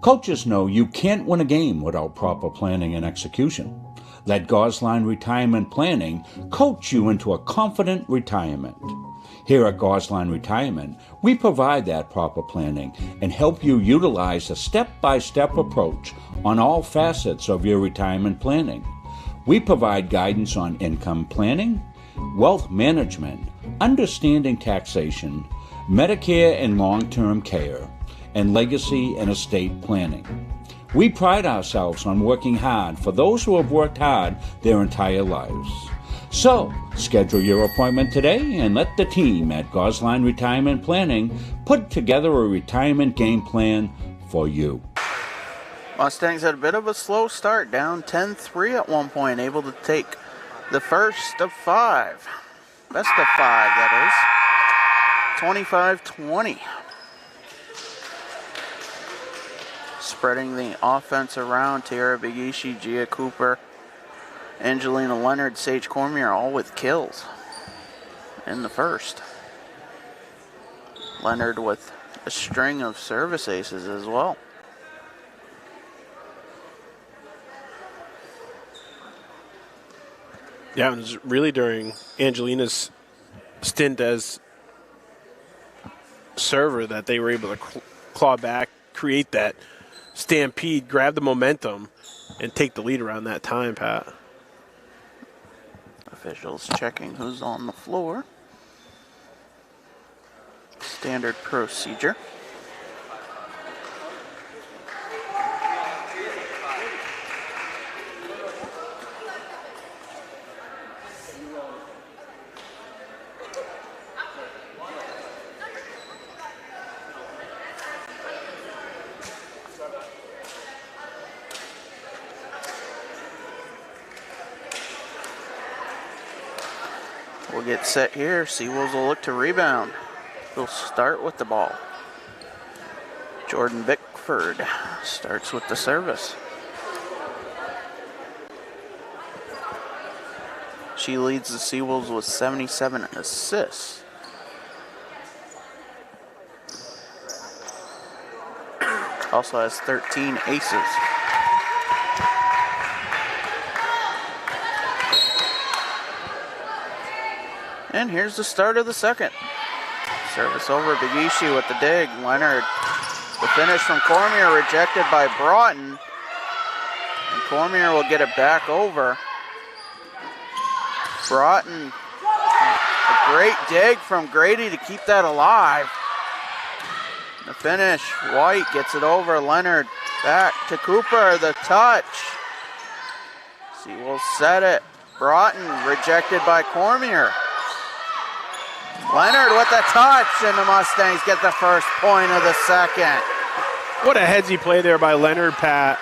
Speaker 6: Coaches know you can't win a game without proper planning and execution. Let Gosline Retirement Planning coach you into a confident retirement. Here at Gosline Retirement, we provide that proper planning and help you utilize a step-by-step approach on all facets of your retirement planning. We provide guidance on income planning, wealth management, understanding taxation, Medicare and long-term care, and legacy and estate planning. We pride ourselves on working hard for those who have worked hard their entire lives. So, schedule your appointment today and let the team at Gosline Retirement Planning put together a retirement game plan for you.
Speaker 19: Mustangs had a bit of a slow start, down 10-3 at one point, able to take the first of 5. Best of 5, that is. 25-20. Spreading the offense around, Tara Bigishi, Gia Cooper, Angelina Leonard, Sage Cormier, all with kills in the first. Leonard with a string of service aces as well.
Speaker 7: Yeah, it was really during Angelina's stint as server that they were able to claw back, create that stampede, grab the momentum, and take the lead around that time, Pat.
Speaker 19: Officials checking who's on the floor. Standard procedure. We'll get set here. Seawolves will look to rebound. We'll start with the ball. Jordan Bickford starts with the service. She leads the Seawolves with 77 assists. Also has 13 aces. And here's the start of the second. Service over Bigishi with the dig. Leonard, the finish from Cormier, rejected by Broughton. And Cormier will get it back over. Broughton, a great dig from Grady to keep that alive. The finish, White gets it over. Leonard back to Cooper, the touch. Seawolves set it. Broughton rejected by Cormier. Leonard with the touch, and the Mustangs get the first point of the second.
Speaker 7: What a headsy play there by Leonard, Pat.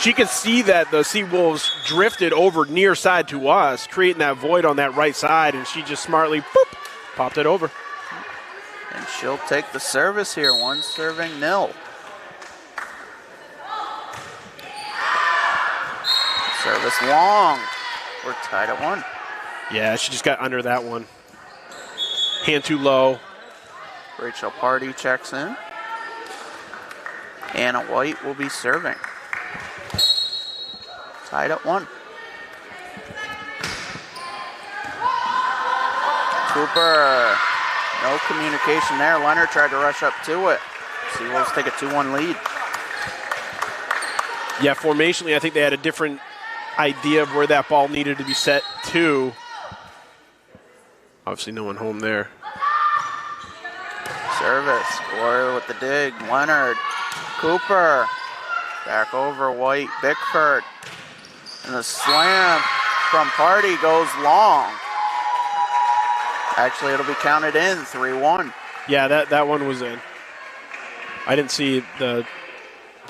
Speaker 7: She could see that the Seawolves drifted over near side to us, creating that void on that right side, and she just smartly, boop, popped it over.
Speaker 19: And she'll take the service here, 1-0. Service long. We're tied at 1.
Speaker 7: Yeah, she just got under that one. Hand too low.
Speaker 19: Rachel Party checks in. Anna White will be serving. Tied at 1. Cooper, no communication there. Leonard tried to rush up to it. Seawolves take a 2-1 lead.
Speaker 7: Yeah, formationally, I think they had a different idea of where that ball needed to be set to. Obviously, no one home there.
Speaker 19: Service. Gloria with the dig. Leonard. Cooper. Back over White. Bickford. And the slam from Party goes long. Actually, it'll be counted in. 3-1.
Speaker 7: Yeah, that one was in. I didn't see the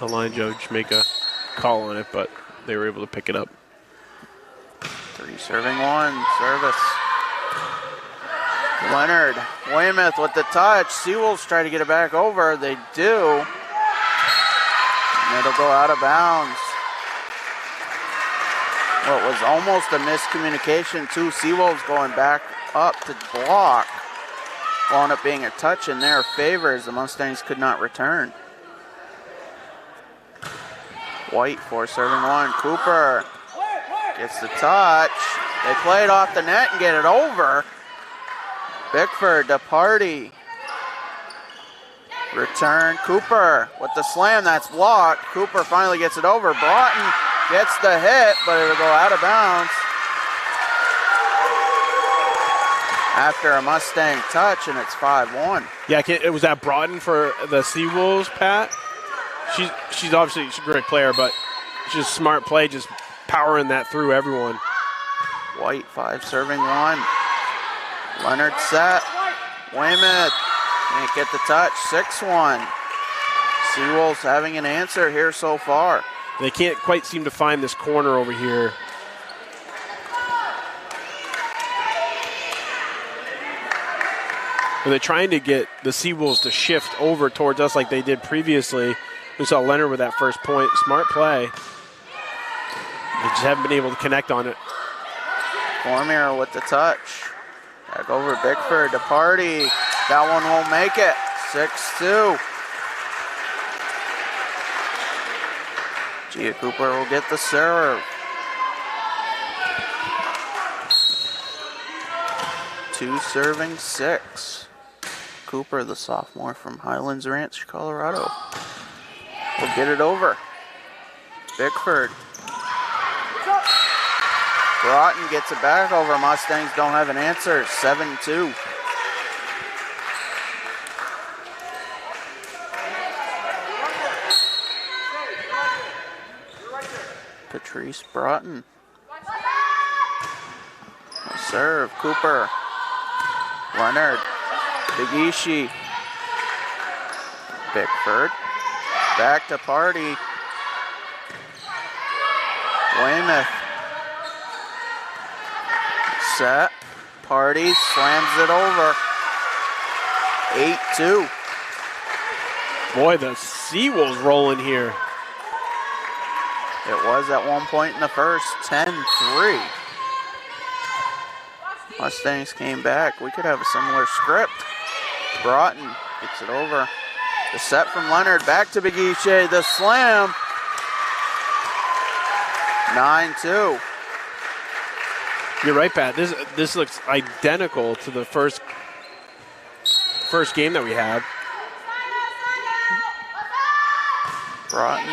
Speaker 7: line judge make a call on it, but they were able to pick it up.
Speaker 19: 3 serving 1. Service. Leonard, Weymouth with the touch. Seawolves try to get it back over. They do. And it'll go out of bounds. What was almost a miscommunication. 2 Seawolves going back up to block. Wound up being a touch in their favor as the Mustangs could not return. White for serving 1. Cooper gets the touch. They play it off the net and get it over. Bickford to Party. Return. Cooper with the slam. That's blocked. Cooper finally gets it over. Broughton gets the hit, but it'll go out of bounds. After a Mustang touch, and it's 5-1.
Speaker 7: Yeah, it was that Broughton for the Seawolves, Pat. She's obviously a great player, but just smart play, just powering that through everyone.
Speaker 19: White 5 serving 1. Leonard set. Weymouth can't get the touch. 6-1. Seawolves having an answer here so far.
Speaker 7: They can't quite seem to find this corner over here. where they're trying to get the Seawolves to shift over towards us like they did previously. We saw Leonard with that first point. Smart play. They just haven't been able to connect on it.
Speaker 19: Cormier with the touch. Back over Bickford to Party. That one won't make it. 6-2. Gia Cooper will get the serve. 2 serving 6. Cooper, the sophomore from Highlands Ranch, Colorado, will get it over. Bickford. Broughton gets it back over. Mustangs don't have an answer. 7-2. Patrice Broughton. A serve. Cooper. Leonard. Bigishi. Bickford. Back to Party. Weymouth. Set. Party slams it over. 8-2.
Speaker 7: Boy, the Seawolves rolling here.
Speaker 19: It was at one point in the first. 10-3. Mustangs came back. We could have a similar script. Broughton gets it over. The set from Leonard. Back to Bigishi. The slam. 9-2.
Speaker 7: You're right, Pat. This looks identical to the first game that we had.
Speaker 19: Broughton.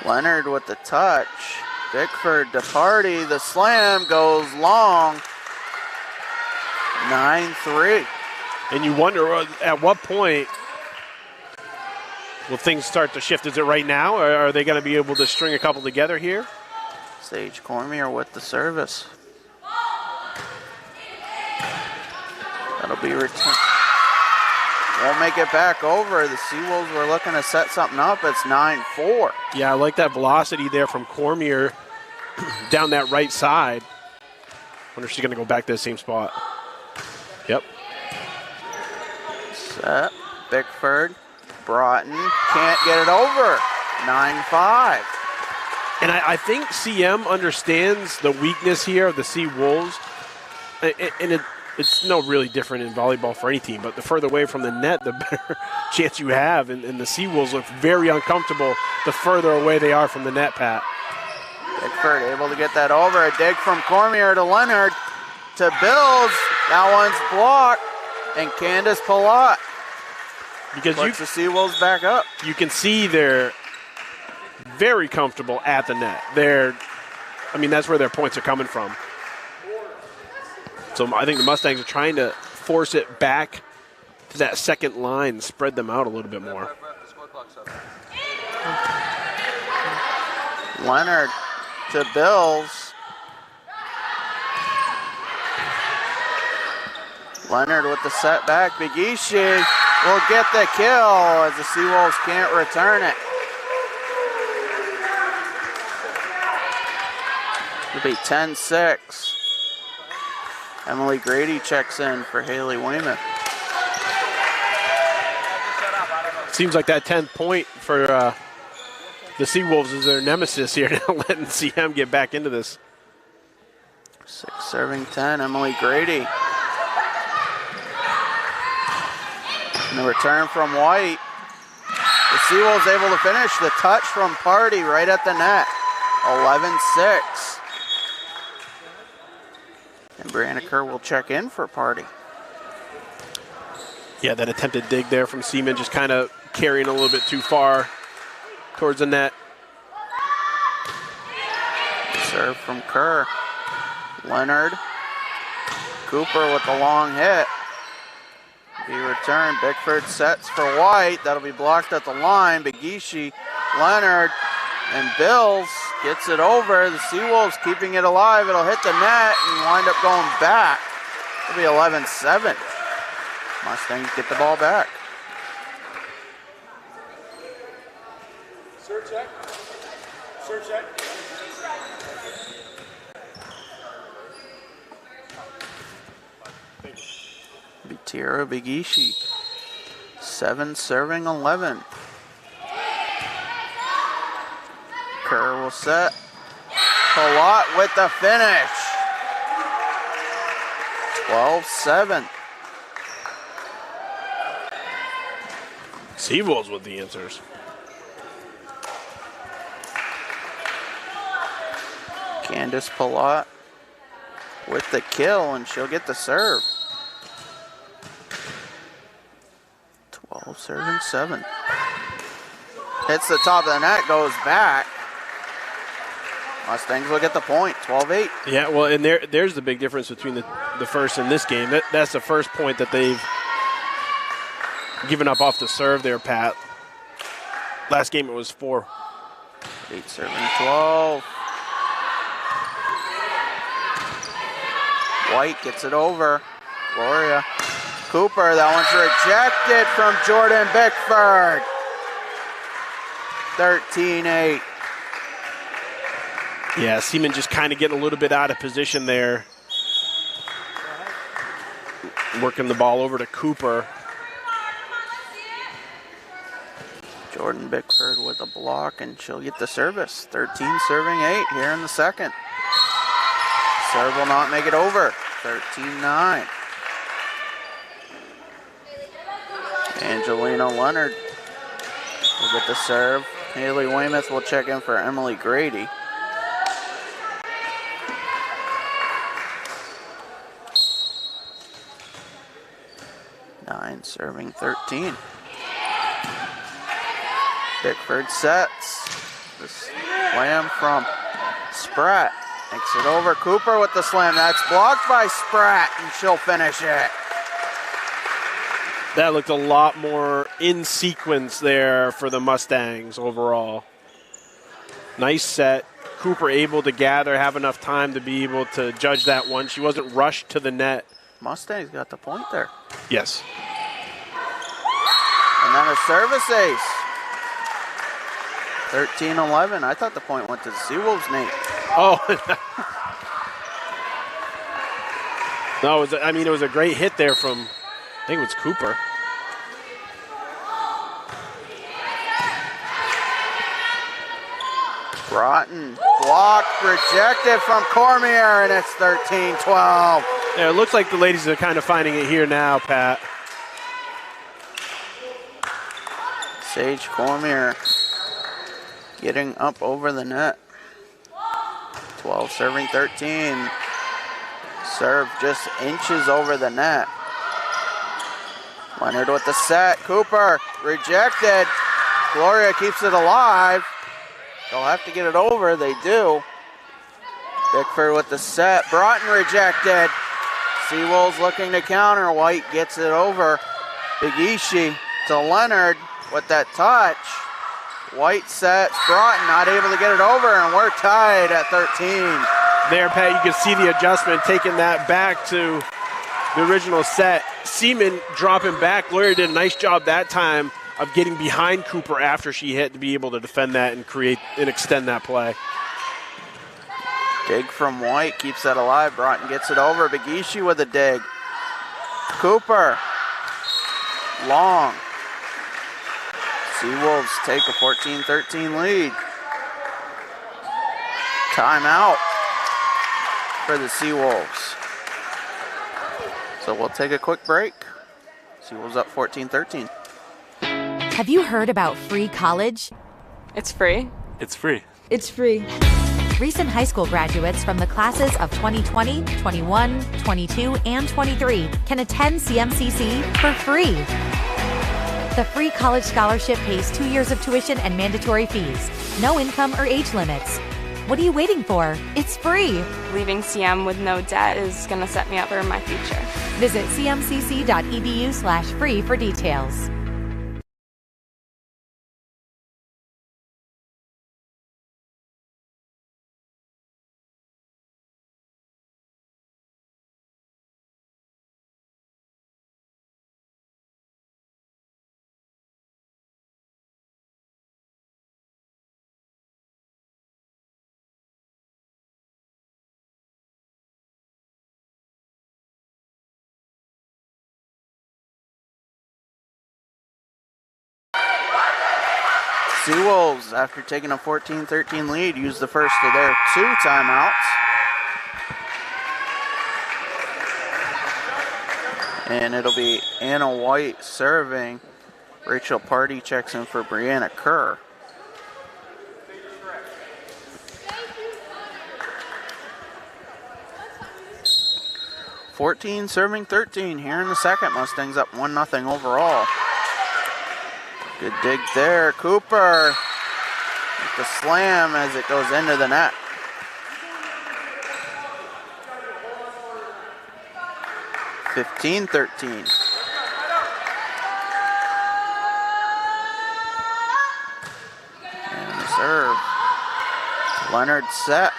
Speaker 19: Leonard with the touch. Bickford to Party. The slam goes long. 9-3.
Speaker 7: And you wonder at what point will things start to shift? Is it right now, or are they going to be able to string a couple together here?
Speaker 19: Sage Cormier with the service. That'll be returned. Won't make it back over. The Seawolves were looking to set something up. It's 9-4.
Speaker 7: Yeah, I like that velocity there from Cormier down that right side. Wonder if she's going to go back to the same spot. Yep.
Speaker 19: Set. Bickford. Broughton can't get it over. 9-5.
Speaker 7: And I think CM understands the weakness here of the Seawolves. And it's no really different in volleyball for any team, but the further away from the net, the better chance you have. And the Seawolves look very uncomfortable the further away they are from the net, Pat.
Speaker 19: Bickford able to get that over. A dig from Cormier to Leonard to Bills. That one's blocked. And Candace Palat
Speaker 7: because
Speaker 19: puts the Seawolves back up.
Speaker 7: You can see they're very comfortable at the net. That's where their points are coming from. So I think the Mustangs are trying to force it back to that second line, spread them out a little bit more.
Speaker 19: Leonard to Bills. Leonard with the setback. Bigishi will get the kill as the Seawolves can't return it. It'll be 10-6. Emily Grady checks in for Haley Weymouth.
Speaker 7: Seems like that 10th point for the Seawolves is their nemesis here, now letting CM get back into this.
Speaker 19: 6 serving 10, Emily Grady. And the return from White. The Seawolves able to finish. The touch from Party right at the net. 11-6. And Brianna Kerr will check in for Party.
Speaker 7: Yeah, that attempted dig there from Seaman, just kind of carrying a little bit too far towards the net.
Speaker 19: Serve from Kerr. Leonard. Cooper with the long hit. Be returned. Bickford sets for White. That'll be blocked at the line. Bigishi, Leonard, and Bills gets it over. The Seawolves keeping it alive. It'll hit the net and wind up going back. It'll be 11-7. Mustangs get the ball back.
Speaker 21: Serve check. Serve check.
Speaker 19: Tira Bigishi, 7 serving 11. Kerr will set. Palat with the finish. 12-7.
Speaker 7: Seawolves with the answers.
Speaker 19: Candace Palat with the kill, and she'll get the serve. 12 serving 7. Hits the top of the net, goes back. Mustangs will get the point, 12-8.
Speaker 7: Yeah, well, and there's the big difference between the first and this game. That's the first point that they've given up off the serve there, Pat. Last game it was 4.
Speaker 19: 8 serving 12. White gets it over. Gloria Cooper, that one's rejected from Jordan Bickford. 13-8.
Speaker 7: Yeah, Seaman just kind of getting a little bit out of position there. Working the ball over to Cooper.
Speaker 19: Jordan Bickford with a block, and she'll get the service. 13 serving 8 here in the second. Serve will not make it over. 13-9. Angelina Leonard will get the serve. Haley Weymouth will check in for Emily Grady. Nine serving 13. Bickford sets. The slam from Spratt. Makes it over. Cooper with the slam. That's blocked by Spratt, and she'll finish it.
Speaker 7: That looked a lot more in sequence there for the Mustangs overall. Nice set. Cooper able to gather, have enough time to be able to judge that one. She wasn't rushed to the net.
Speaker 19: Mustangs got the point there.
Speaker 7: Yes.
Speaker 19: And then a service ace. 13-11. I thought the point went to the Seawolves, Nate.
Speaker 7: Oh. No, it was a great hit there from, I think it was Cooper.
Speaker 19: Broughton blocked, rejected from Cormier, and it's 13-12.
Speaker 7: Yeah, it looks like the ladies are kind of finding it here now, Pat.
Speaker 19: Sage Cormier getting up over the net. 12 serving 13. Serve just inches over the net. Leonard with the set. Cooper rejected. Gloria keeps it alive. They'll have to get it over. They do. Bickford with the set. Broughton rejected. Seawolves looking to counter. White gets it over. Bigishi to Leonard with that touch. White sets. Broughton not able to get it over, and we're tied at 13.
Speaker 7: There, Pat, you can see the adjustment, taking that back to the original set. Seaman dropping back. Gloria did a nice job that time of getting behind Cooper after she hit to be able to defend that and create and extend that play.
Speaker 19: Dig from White keeps that alive. Broughton gets it over. Bigishi with a dig. Cooper. Long. Seawolves take a 14-13 lead. Timeout for the Seawolves. So we'll take a quick break. Seawolves up 14-13.
Speaker 22: Have you heard about free college?
Speaker 23: It's free.
Speaker 12: It's free.
Speaker 22: It's free. Recent high school graduates from the classes of 2020, 21, 22, and 23 can attend CMCC for free. The free college scholarship pays 2 years of tuition and mandatory fees. No income or age limits. What are you waiting for? It's free.
Speaker 23: Leaving CM with no debt is going to set me up for my future.
Speaker 22: Visit cmcc.edu/free for details.
Speaker 19: Seawolves, after taking a 14-13 lead, use the first of their 2 timeouts. And it'll be Anna White serving. Rachel Party checks in for Brianna Kerr. (14 serving 13 here in the second. Mustangs up 1-0 overall. Good dig there. Cooper with the slam as it goes into the net. (15-13). And serve. Leonard set.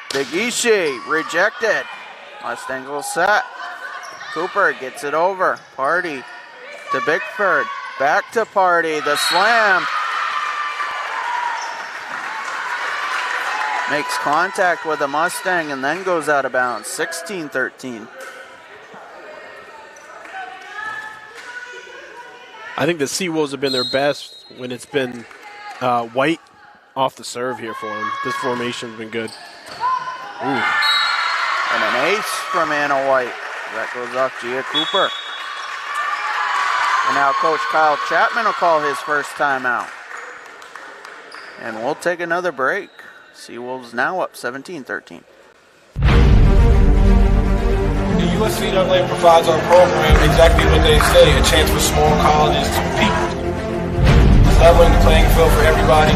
Speaker 19: Bigishi rejected. Mustangs will set. Cooper gets it over. Party to Bickford. Back to Party. The slam. Makes contact with a Mustang and then goes out of bounds. 16-13.
Speaker 7: I think the Seawolves have been their best when it's been White off the serve here for them. This formation's been good. Ooh.
Speaker 19: And an ace from Anna White. That goes off Gia Cooper. And now Coach Kyle Chapman will call his first timeout. And we'll take another break. Seawolves now up 17-13.
Speaker 21: The USCAA provides our program exactly what they say, a chance for small colleges to compete. Leveling the playing field for everybody.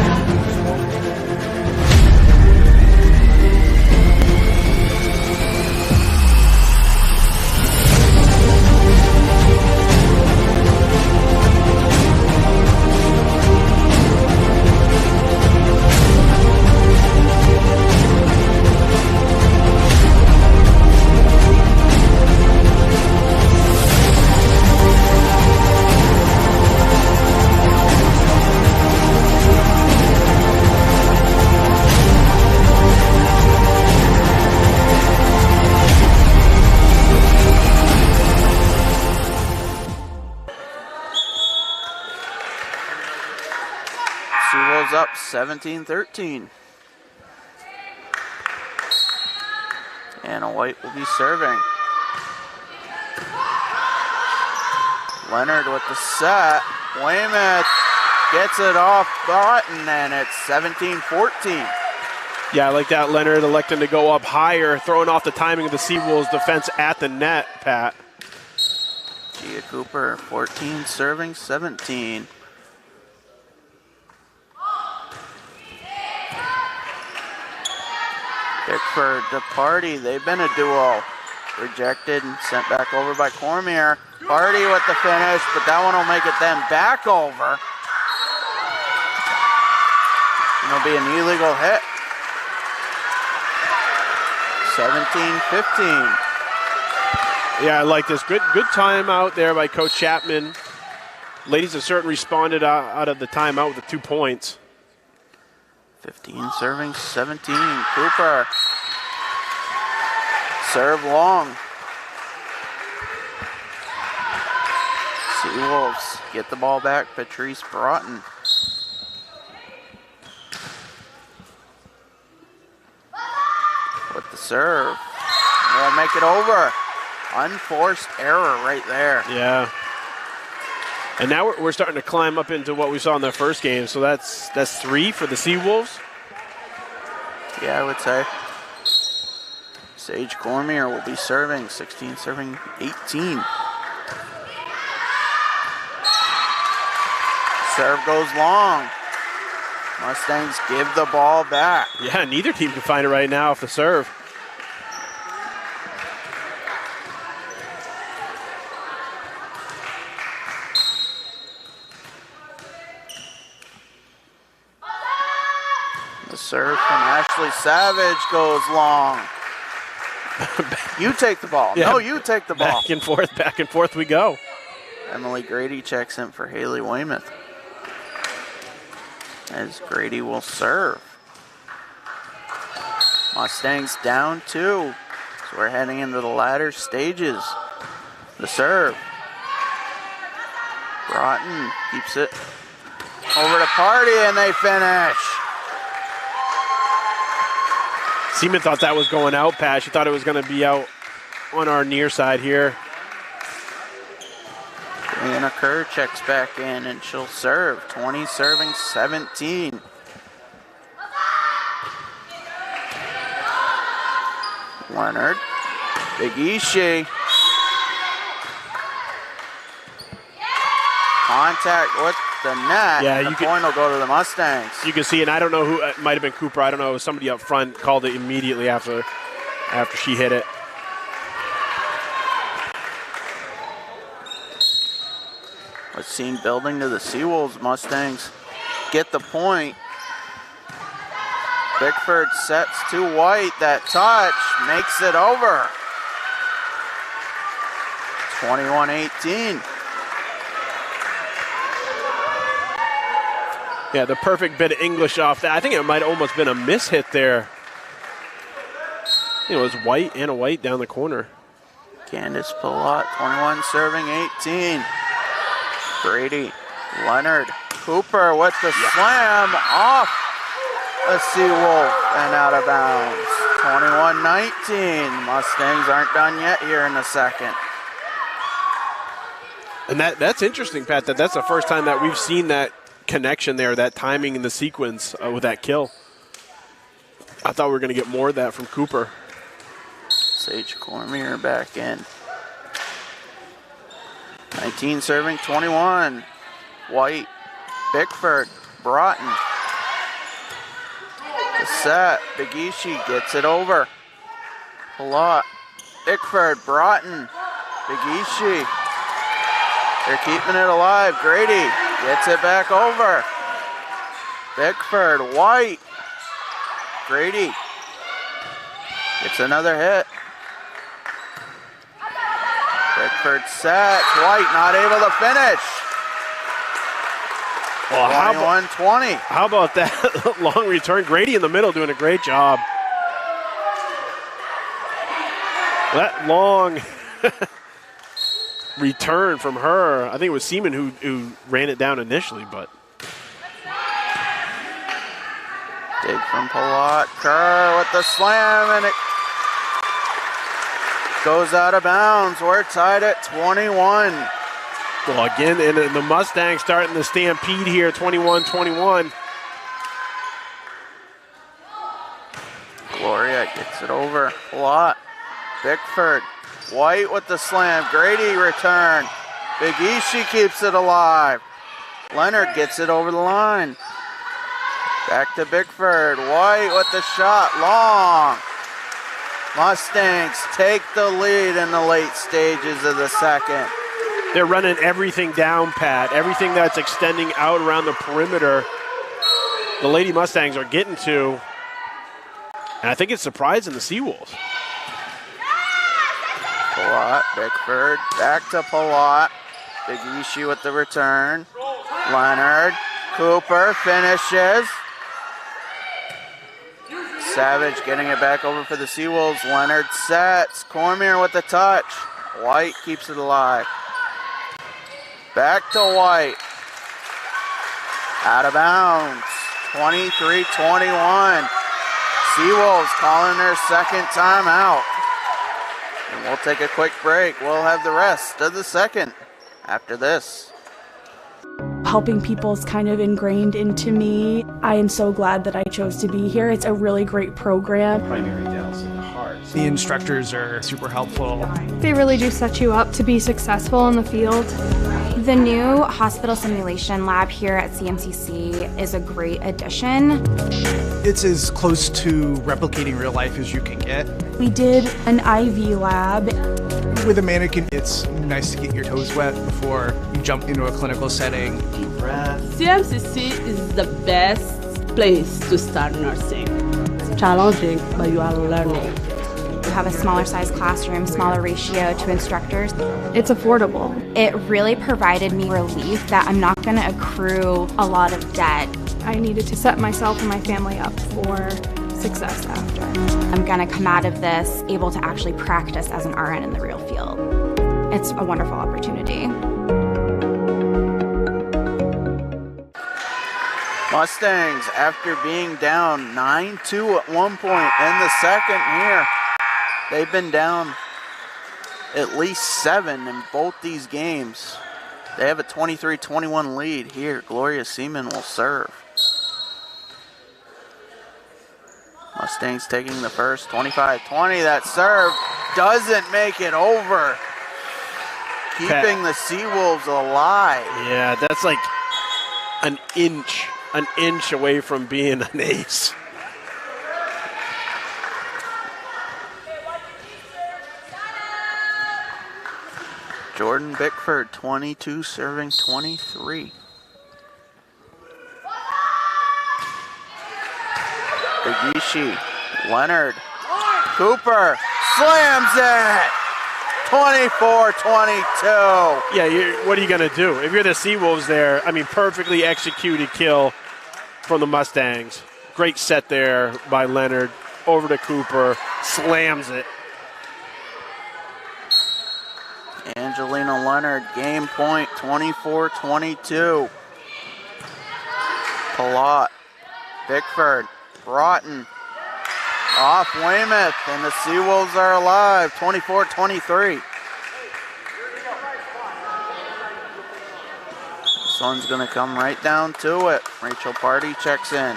Speaker 19: Up 17-13. Anna White will be serving. Leonard with the set. Weymouth gets it off Broughton, and it's 17-14.
Speaker 7: Yeah, I like that. Leonard electing to go up higher, throwing off the timing of the Seawolves defense at the net, Pat.
Speaker 19: Gia Cooper, 14 serving 17. Bickford to Party. They've been a duo. Rejected and sent back over by Cormier. Party with the finish, but that one will make it then back over. And it'll be an illegal hit. 17-15.
Speaker 7: Yeah, I like this. Good time out there by Coach Chapman. Ladies have certainly responded out of the timeout with the 2 points.
Speaker 19: 15 serving 17. Cooper. Serve long. Seawolves get the ball back. Patrice Broughton. With the serve. Won't make it over. Unforced error right there.
Speaker 7: Yeah. And now we're starting to climb up into what we saw in the first game. So that's 3 for the Seawolves.
Speaker 19: Yeah, I would say. Sage Cormier will be serving. 16 serving 18. Serve goes long. Mustangs give the ball back.
Speaker 7: Yeah, neither team can find it right now off the serve.
Speaker 19: The serve from Ashley Savage goes long. You take the ball.
Speaker 7: Yeah,
Speaker 19: no, you take the ball.
Speaker 7: Back and forth we go.
Speaker 19: Emily Grady checks in for Haley Weymouth. As Grady will serve. Mustangs down 2. So we're heading into the latter stages. The serve. Broughton keeps it Over to Party, and they finish.
Speaker 7: Seaman thought that was going out, Pat. She thought it was going to be out on our near side here.
Speaker 19: Anna Kerr checks back in, and she'll serve. 20 serving 17. Leonard. Big Ishii. Contact with the net.
Speaker 7: Yeah,
Speaker 19: the point will go to the Mustangs.
Speaker 7: You can see, and I don't know who, it might have been Cooper. I don't know. It was somebody up front called it immediately after she hit it.
Speaker 19: Let's see building to the Seawolves. Mustangs get the point. Bickford sets to White. That touch makes it over. 21-18.
Speaker 7: Yeah, the perfect bit of English off that. I think it might have almost been a miss hit there. You know, it was White, Anna White down the corner.
Speaker 19: Candace Pilat, 21 serving 18. Brady, Leonard, Cooper with the slam off a Seawolf and out of bounds. 21-19. Mustangs aren't done yet here in the second.
Speaker 7: And that's interesting, Pat, that's the first time that we've seen that connection there, that timing in the sequence with that kill. I thought we were going to get more of that from Cooper.
Speaker 19: Sage Cormier back in. 19 serving 21. White, Bickford, Broughton. The set, Bigishi gets it over. Pilat, Bickford, Broughton, Bigishi. They're keeping it alive. Grady gets it back over. Bickford, White. Grady gets another hit. Bickford sets. White not able to finish.
Speaker 7: Well,
Speaker 19: 21-20.
Speaker 7: How about that long return? Grady in the middle doing a great job. That long return from her. I think it was Seaman who ran it down initially, but.
Speaker 19: Dig from Pilat. Kerr with the slam, and it goes out of bounds. We're tied at 21.
Speaker 7: Well, again, and the Mustangs starting the stampede here, 21-21.
Speaker 19: Gloria gets it over. Pilat. Bickford. White with the slam. Grady return. Big Ishii keeps it alive. Leonard gets it over the line. Back to Bickford. White with the shot. Long. Mustangs take the lead in the late stages of the second.
Speaker 7: They're running everything down, Pat. Everything that's extending out around the perimeter, the Lady Mustangs are getting to. And I think it's surprising the Seawolves.
Speaker 19: Pilat, Bickford, back to Pilat. Big Ishii with the return. Leonard, Cooper finishes. Savage getting it back over for the Seawolves. Leonard sets. Cormier with the touch. White keeps it alive. Back to White. Out of bounds. 23-21. Seawolves calling their second timeout. And we'll take a quick break. We'll have the rest of the second after this.
Speaker 8: Helping people is kind of ingrained into me. I am so glad that I chose to be here. It's a really great program.
Speaker 9: Primary downs in the heart. The instructors are super helpful.
Speaker 10: They really do set you up to be successful in the field.
Speaker 2: The new hospital simulation lab here at CMCC is a great addition.
Speaker 9: It's as close to replicating real life as you can get.
Speaker 8: We did an IV lab.
Speaker 9: With a mannequin, it's nice to get your toes wet before you jump into a clinical setting.
Speaker 11: Deep breath. CMCC is the best place to start nursing. It's challenging, but you are learning.
Speaker 2: We have a smaller size classroom, smaller ratio to instructors.
Speaker 10: It's affordable.
Speaker 2: It really provided me relief that I'm not going to accrue a lot of debt.
Speaker 10: I needed to set myself and my family up for success after.
Speaker 2: I'm going to come out of this able to actually practice as an RN in the real field. It's a wonderful opportunity.
Speaker 19: Mustangs, after being down 9-2 at one point in the second here, they've been down at least 7 in both these games. They have a 23-21 lead here. Gloria Seaman will serve. Mustangs taking the first, 25-20. That serve doesn't make it over. Keeping the Seawolves alive.
Speaker 7: Yeah, that's like an inch away from being an ace.
Speaker 19: Jordan Bickford, 22, serving 23. Bigishi, Leonard, Cooper, slams it! 24-22.
Speaker 7: Yeah, what are you going to do? If you're the Seawolves there, I mean, perfectly executed kill from the Mustangs. Great set there by Leonard. Over to Cooper, slams it.
Speaker 19: Angelina Leonard, game point, 24-22. Palat, Bickford, Broughton, off Weymouth, and the Seawolves are alive, 24-23. This one's going to come right down to it. Rachel Party checks in.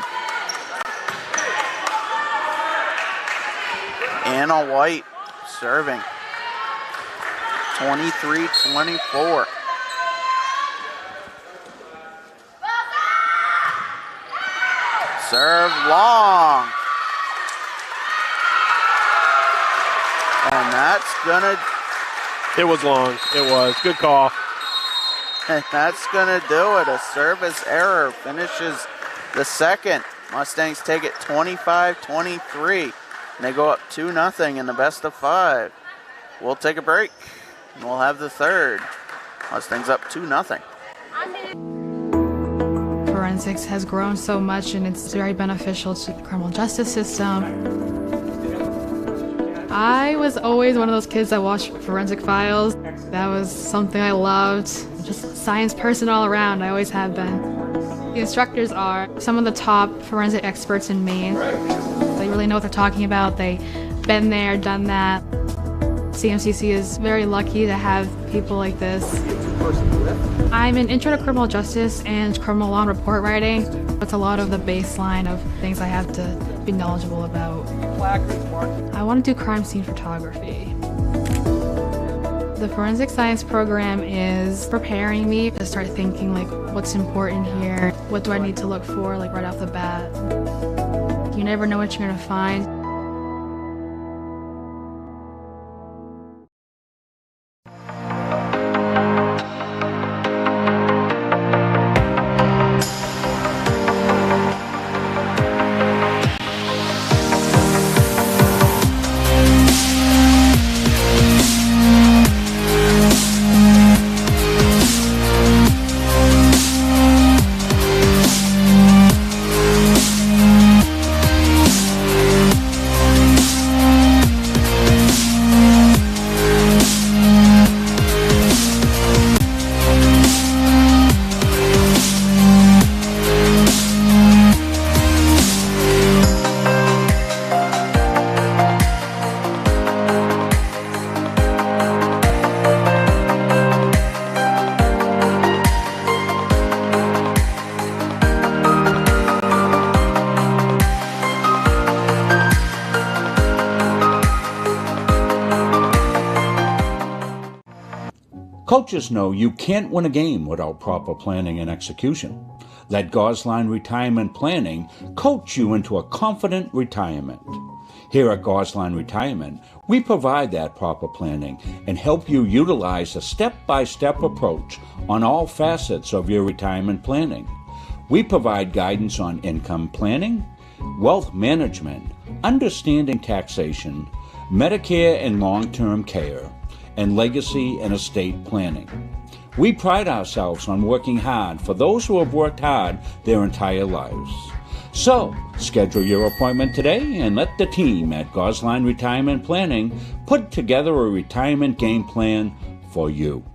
Speaker 19: Anna White serving. 23-24. Serve long. And that's gonna...
Speaker 7: It was long. It was. Good call.
Speaker 19: And that's gonna do it. A service error finishes the second. Mustangs take it 25-23. And they go up 2-0 in the best of 5. We'll take a break. And we'll have the third. Mustangs up 2-0.
Speaker 10: Forensics has grown so much and it's very beneficial to the criminal justice system. I was always one of those kids that watched forensic files. That was something I loved. Just a science person all around, I always have been. The instructors are some of the top forensic experts in Maine. They really know what they're talking about. They've been there, done that. CMCC is very lucky to have people like this. I'm an intro to criminal justice and criminal law and report writing. It's a lot of the baseline of things I have to be knowledgeable about. I want to do crime scene photography. The forensic science program is preparing me to start thinking like what's important here, what do I need to look for like right off the bat. You never know what you're going to find.
Speaker 6: Coaches know you can't win a game without proper planning and execution. Let Gosline Retirement Planning coach you into a confident retirement. Here at Gosline Retirement, we provide that proper planning and help you utilize a step-by-step approach on all facets of your retirement planning. We provide guidance on income planning, wealth management, understanding taxation, Medicare and long-term care, and legacy and estate planning. We pride ourselves on working hard for those who have worked hard their entire lives. So, schedule your appointment today and let the team at Gosline Retirement Planning put together a retirement game plan for you.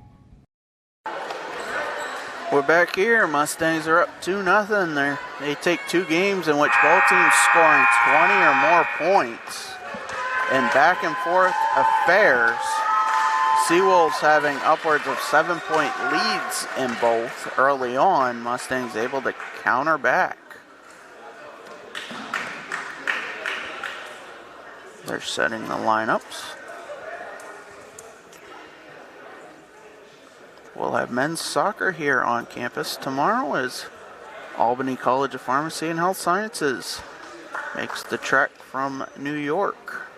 Speaker 19: We're back here. Mustangs are up 2-0. They take 2 games in which both teams scoring 20 or more points. In back and forth affairs, Seawolves having upwards of 7-point leads in both early on. Mustangs able to counter back. They're setting the lineups. We'll have men's soccer here on campus tomorrow as Albany College of Pharmacy and Health Sciences makes the trek from New York.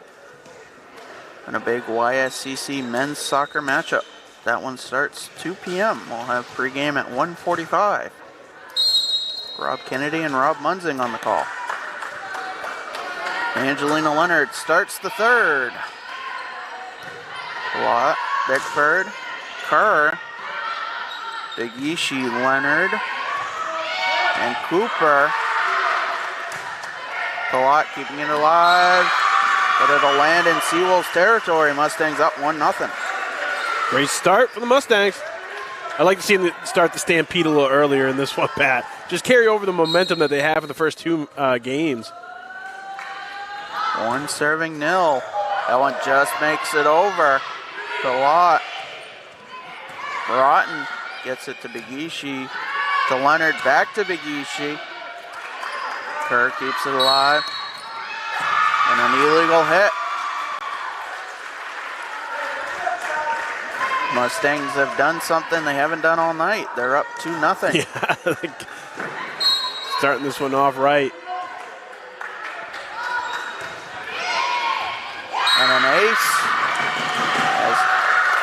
Speaker 19: And a big YSCC men's soccer matchup. That one starts 2 p.m. We'll have pregame at 1:45. Rob Kennedy and Rob Munzing on the call. Angelina Leonard starts the third. Watt, Bickford, Kerr, Bigishi, Leonard, and Cooper. Palat keeping it alive, but it'll land in Seawolves territory. Mustangs up 1-0.
Speaker 7: Great start for the Mustangs. I'd like to see them start the stampede a little earlier in this one, Pat. Just carry over the momentum that they have in the first 2 games.
Speaker 19: One serving nil. That one just makes it over. Palat. Broughton gets it to Bigishi. To Leonard, back to Bigishi. Kerr keeps it alive. And an illegal hit. Mustangs have done something they haven't done all night. They're up 2-0.
Speaker 7: Yeah, starting this one off right.
Speaker 19: And an ace as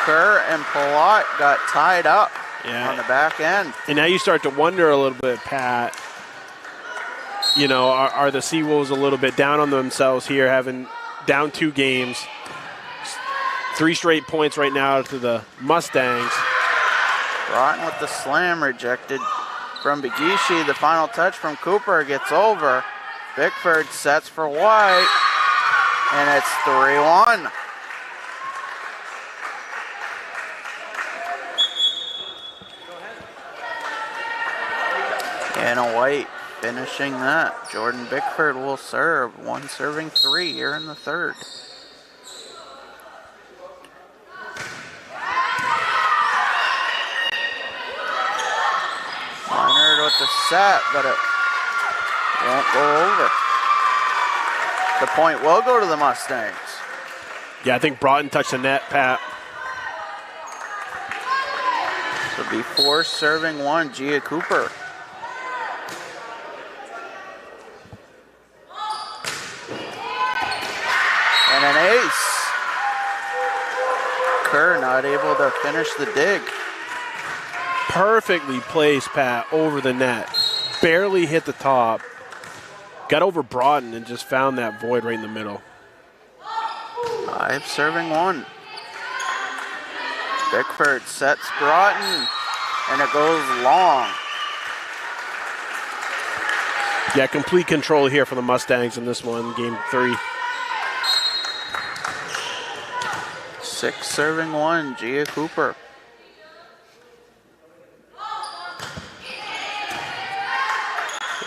Speaker 19: Kerr and Palat got tied up on the back end.
Speaker 7: And now you start to wonder a little bit, Pat, you know, are the Seawolves a little bit down on themselves here, having down 2 games, 3 straight points right now to the Mustangs.
Speaker 19: Broughton with the slam rejected from Bigishi. The final touch from Cooper gets over. Bickford sets for White, and it's 3-1. Anna White finishing that. Jordan Bickford will serve. 1 serving 3 here in the third. Leonard with the set, but it won't go over. The point will go to the Mustangs.
Speaker 7: Yeah, I think Broughton touched the net, Pat.
Speaker 19: So it'll be 4 serving 1, Gia Cooper. And an ace. Kerr not able to finish the dig.
Speaker 7: Perfectly placed, Pat, over the net. Barely hit the top. Got over Broughton and just found that void right in the middle.
Speaker 19: 5 serving 1. Bickford sets Broughton, and it goes long.
Speaker 7: Yeah, complete control here for the Mustangs in this one, game 3.
Speaker 19: 6 serving 1, Gia Cooper.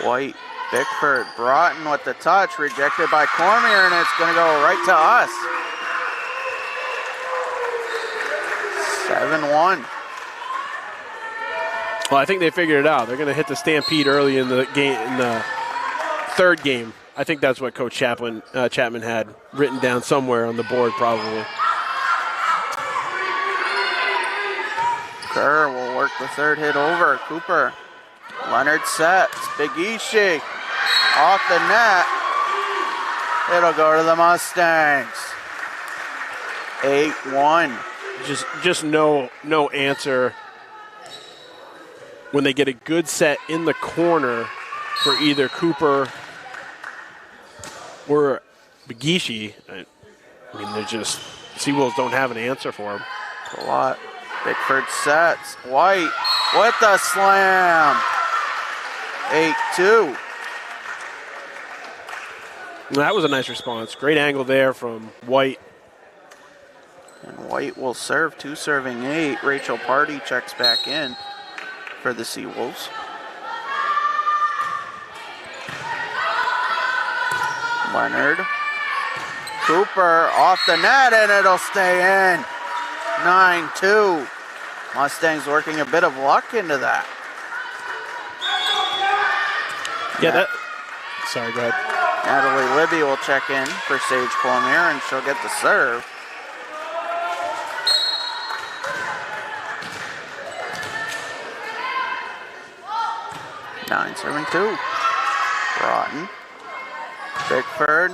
Speaker 19: White, Bickford, Broughton with the touch, rejected by Cormier, and it's going to go right to us. 7-1.
Speaker 7: Well, I think they figured it out. They're going to hit the stampede early in the game, in the third game. I think that's what Coach Chapman had written down somewhere on the board, probably.
Speaker 19: Kerr will work the third hit over. Cooper. Leonard sets. Bigishi off the net. It'll go to the Mustangs. 8-1.
Speaker 7: Just no answer when they get a good set in the corner for either Cooper or Bigishi. I mean, they're just, Seawolves don't have an answer for them.
Speaker 19: A lot. Bickford sets. White with the slam. 8-2.
Speaker 7: That was a nice response. Great angle there from White.
Speaker 19: And White will serve. 2 serving 8. Rachel Party checks back in for the Seawolves. Leonard. Cooper off the net, and it'll stay in. 9-2. Mustangs working a bit of luck into that.
Speaker 7: Yeah, that. Sorry, go ahead.
Speaker 19: Natalie Libby will check in for Sage Cormier, and she'll get the serve. Nine, 7-2. Broughton. Bickford.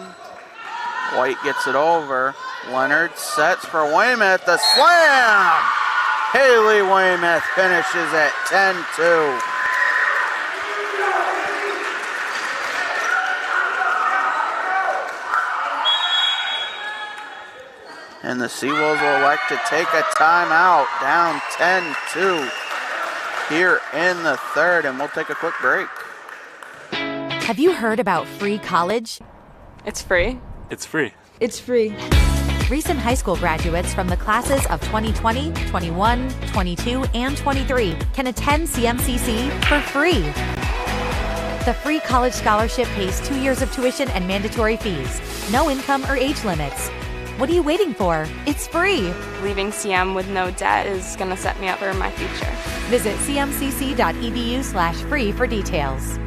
Speaker 19: White gets it over. Leonard sets for Weymouth. The slam! Haley Weymouth finishes at 10-2. And the Seawolves will elect to take a timeout, down 10-2 here in the third, and we'll take a quick break.
Speaker 22: Have you heard about free college?
Speaker 23: It's free.
Speaker 12: It's free.
Speaker 22: It's free. Recent high school graduates from the classes of 2020, 21, 22, and 23 can attend CMCC for free. The free college scholarship pays 2 years of tuition and mandatory fees. No income or age limits. What are you waiting for? It's free.
Speaker 23: Leaving CM with no debt is going to set me up for my future.
Speaker 22: Visit cmcc.edu/free for details.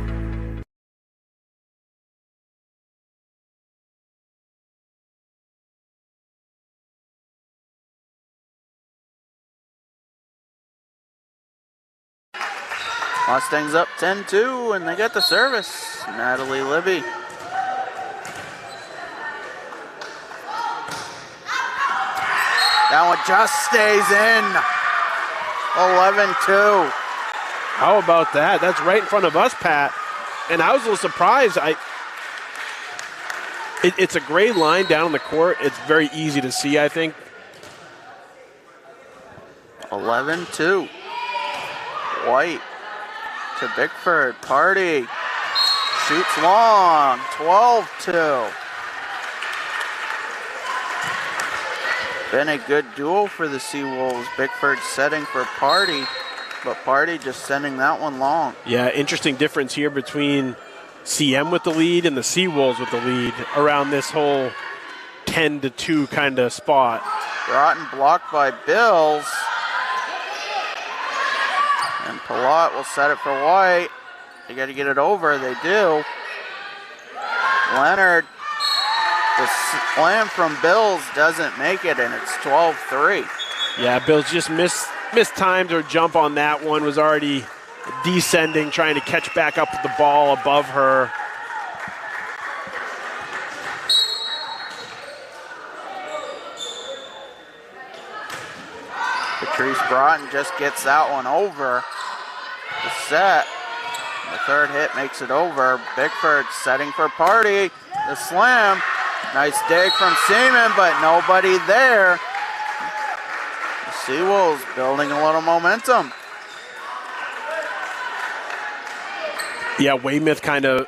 Speaker 19: Mustangs up 10-2, and they get the service. Natalie Libby. That one just stays in. 11-2.
Speaker 7: How about that? That's right in front of us, Pat. And I was a little surprised. It's a gray line down the court. It's very easy to see, I think.
Speaker 19: 11-2. White to Bickford. Party. Shoots long. 12-2. Been a good duel for the Seawolves. Bickford setting for Party, but Party just sending that one long.
Speaker 7: Yeah, interesting difference here between CM with the lead and the Seawolves with the lead around this whole 10-2 kind of spot.
Speaker 19: Broughton blocked by Bills. And Palat will set it for White. They got to get it over. They do. Leonard. The slam from Bills doesn't make it, and it's 12-3.
Speaker 7: Yeah, Bills just mistimed her jump on that one. Was already descending, trying to catch back up with the ball above her.
Speaker 19: Patrice Broughton just gets that one over the set. The third hit makes it over. Bickford setting for Party. The slam. Nice dig from Seaman, but nobody there. The Seawolves building a little momentum.
Speaker 7: Yeah, Weymouth kind of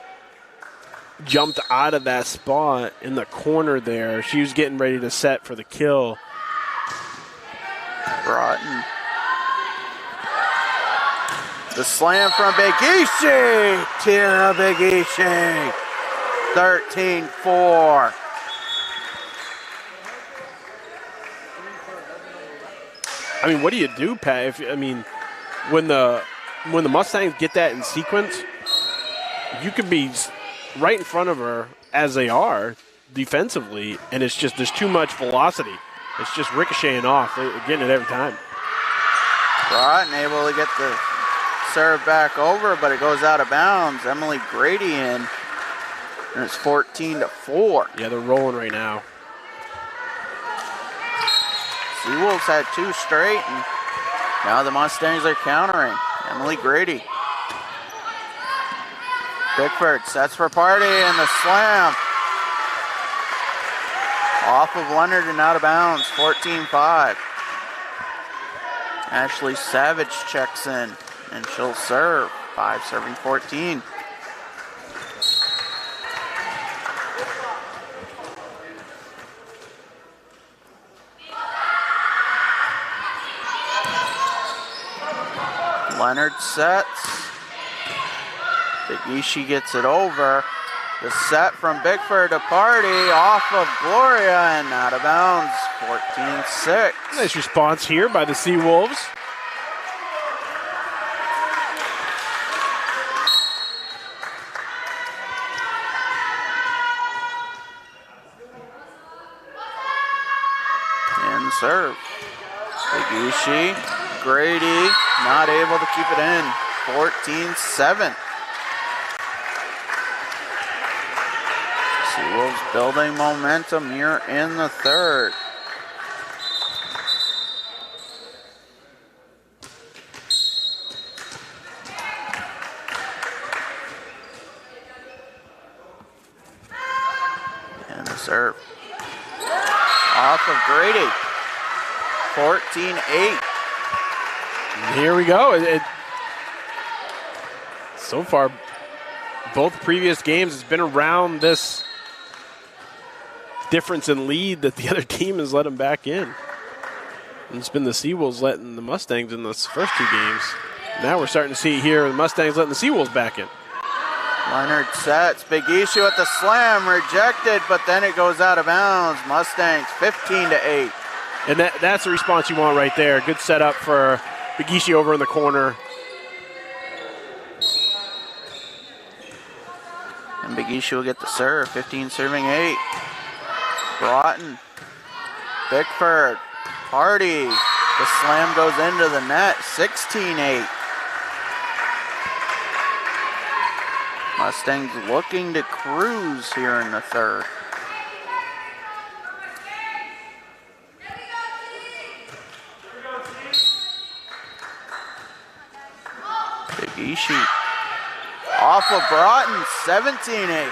Speaker 7: jumped out of that spot in the corner there. She was getting ready to set for the kill.
Speaker 19: Broughton. The slam from Big Ishi. Tira Big Ishi. 13-4.
Speaker 7: I mean, what do you do, Pat? When the Mustangs get that in sequence, you could be right in front of her as they are defensively, and it's just there's too much velocity. It's just ricocheting off. They're getting it every time.
Speaker 19: Broughton able to get the serve back over, but it goes out of bounds. Emily Grady in, and it's 14-4.
Speaker 7: Yeah, they're rolling right now.
Speaker 19: Seawolves had two straight, and now the Mustangs are countering. Emily Grady. Bickford sets for Party, and the slam. Off of Leonard and out of bounds, 14-5. Ashley Savage checks in, and she'll serve. 5-14. Leonard sets. Big Ishii gets it over. The set from Bickford to Party off of Gloria and out of bounds, 14-6.
Speaker 7: Nice response here by the Seawolves.
Speaker 19: And serve. Big Ishii, Grady, not able to keep it in, 14-7. Seawolves building momentum here in the third. And the serve. Off of Grady. 14-8.
Speaker 7: Here we go. So far, both previous games, it's been around this difference in lead that the other team has let them back in. And it's been the Seawolves letting the Mustangs in those first two games. Now we're starting to see here the Mustangs letting the Seawolves back in.
Speaker 19: Leonard sets. Big Ishii with the slam, rejected, but then it goes out of bounds. Mustangs 15-8.
Speaker 7: And that's the response you want right there. Good setup for Big Ishii over in the corner.
Speaker 19: And Big Ishii will get the serve. 15 serving 8. Broughton, Bickford, Hardy. The slam goes into the net, 16-8. Mustangs looking to cruise here in the third. Big Ishii off of Broughton, 17-8.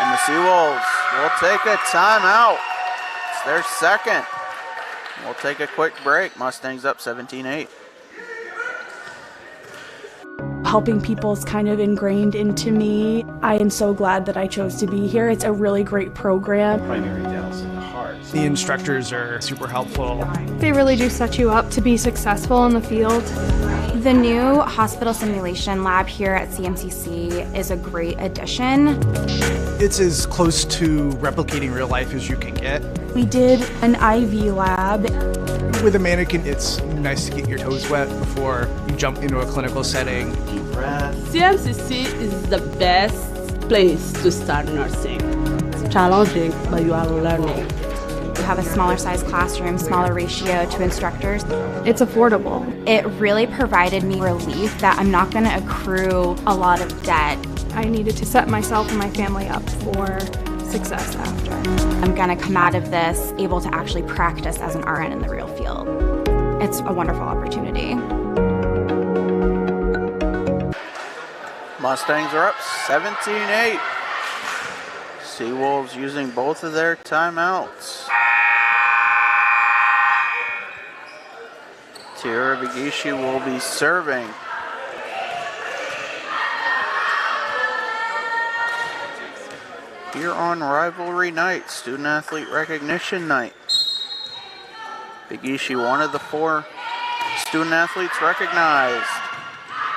Speaker 19: And the Seawolves will take a timeout. It's their second. We'll take a quick break. Mustangs up 17-8.
Speaker 8: Helping people is kind of ingrained into me. I am so glad that I chose to be here. It's a really great program.
Speaker 9: Primary details in the heart. The instructors are super helpful.
Speaker 10: They really do set you up to be successful in the field.
Speaker 2: The new hospital simulation lab here at CMCC is a great addition.
Speaker 9: It's as close to replicating real life as you can get.
Speaker 8: We did an IV lab.
Speaker 9: With a mannequin, it's nice to get your toes wet before you jump into a clinical setting.
Speaker 11: Deep breath. CMCC is the best place to start nursing. It's challenging, but you are learning.
Speaker 2: We have a smaller size classroom, smaller ratio to instructors.
Speaker 10: It's affordable.
Speaker 2: It really provided me relief that I'm not going to accrue a lot of debt.
Speaker 10: I needed to set myself and my family up for success after.
Speaker 2: I'm going to come out of this able to actually practice as an RN in the real field. It's a wonderful opportunity.
Speaker 19: Mustangs are up 17-8. Seawolves using both of their timeouts. Tara Bigishi will be serving. Here on Rivalry Night, Student Athlete Recognition Night. Bigishi, one of the 4 student athletes recognized.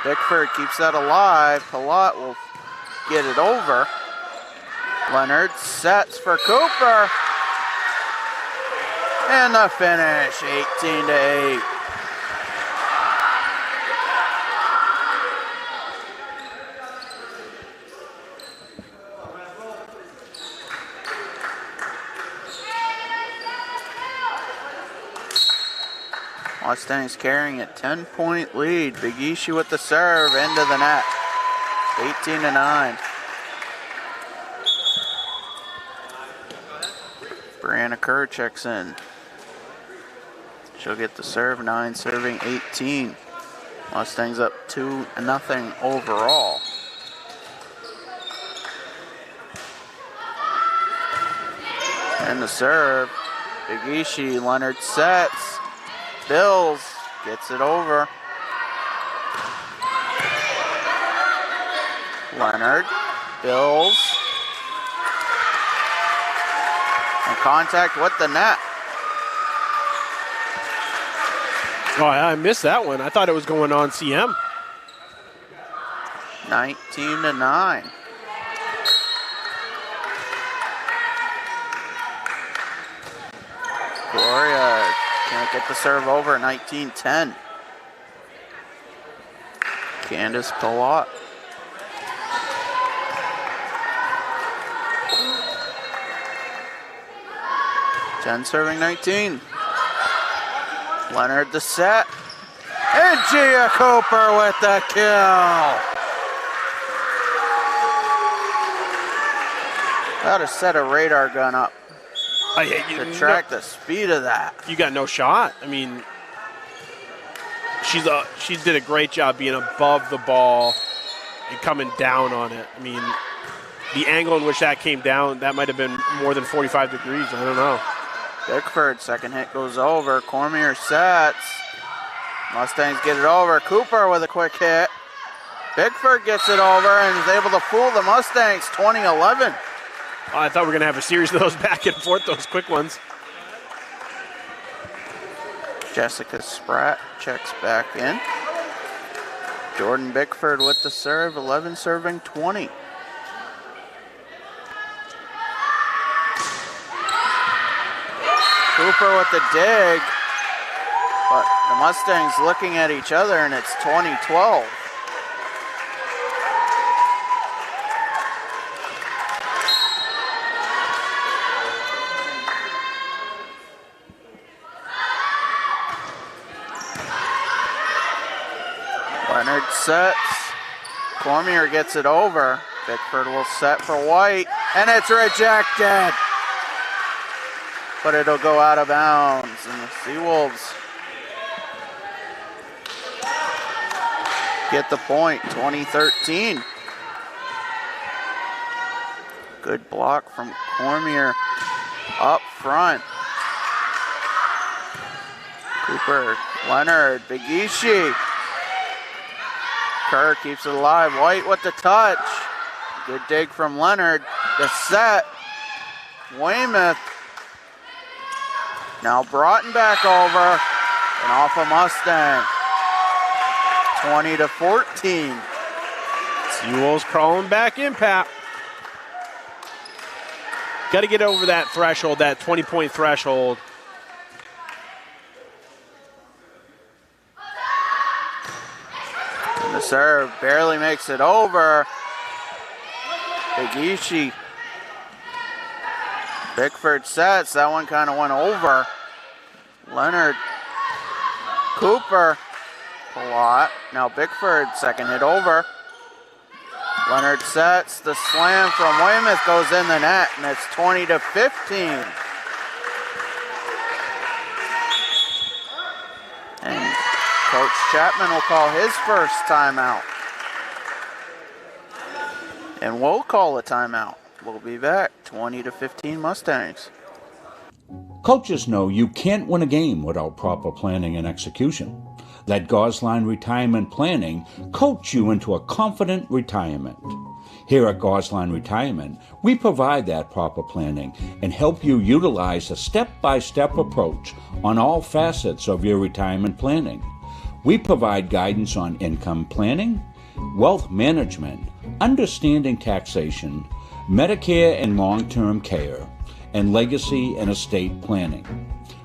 Speaker 19: Bickford keeps that alive. Palat will get it over. Leonard sets for Cooper. And the finish, 18-8. Mustangs carrying a 10-point lead. Big Ishii with the serve into the net. 18-9. Brianna Kerr checks in. She'll get the serve, 9 serving 18. Mustangs up 2-0 overall. And the serve. Big Ishii, Leonard sets. Bills gets it over. Leonard, Bills. And contact with the net.
Speaker 7: Oh, I missed that one. I thought it was going on CM.
Speaker 19: 19-9. Gloria can't get the serve over. 19-10. Candace Pilat. Jen serving 19. Leonard the set. And Gia Cooper with the kill. Got to set a radar gun up to track the speed of that.
Speaker 7: You got no shot. I mean, she did a great job being above the ball and coming down on it. I mean, the angle in which that came down, that might have been more than 45 degrees. I don't know.
Speaker 19: Bickford, second hit goes over. Cormier sets. Mustangs get it over. Cooper with a quick hit. Bickford gets it over and is able to fool the Mustangs. 20-11.
Speaker 7: Oh, I thought we were going to have a series of those back and forth, those quick ones.
Speaker 19: Jessica Spratt checks back in. Jordan Bickford with the serve. 11 serving 20. Cooper with the dig, but the Mustangs looking at each other, and it's 20-12. Leonard sets. Cormier gets it over. Bickford will set for White, and it's rejected. But it'll go out of bounds, and the Seawolves get the point, 20-13. Good block from Cormier up front. Cooper, Leonard, Big Ishii. Kerr keeps it alive. White with the touch. Good dig from Leonard. The set. Weymouth. Now Broughton back over and off a Mustang. 20-14.
Speaker 7: Seawolves crawling back in, Pat. Got to get over that threshold, that 20-point threshold.
Speaker 19: And the serve barely makes it over. Big Ishii. Bickford sets. That one kind of went over. Leonard. Cooper. Pilat. Now Bickford, second hit over. Leonard sets. The slam from Weymouth goes in the net, and it's 20-15. And Coach Chapman will call his first timeout. And we'll call a timeout. We'll be back. 20-15 Mustangs.
Speaker 6: Coaches know you can't win a game without proper planning and execution. Let Gosline Retirement Planning coach you into a confident retirement. Here at Gosline Retirement, we provide that proper planning and help you utilize a step-by-step approach on all facets of your retirement planning. We provide guidance on income planning, wealth management, understanding taxation, Medicare and long-term care, and legacy and estate planning.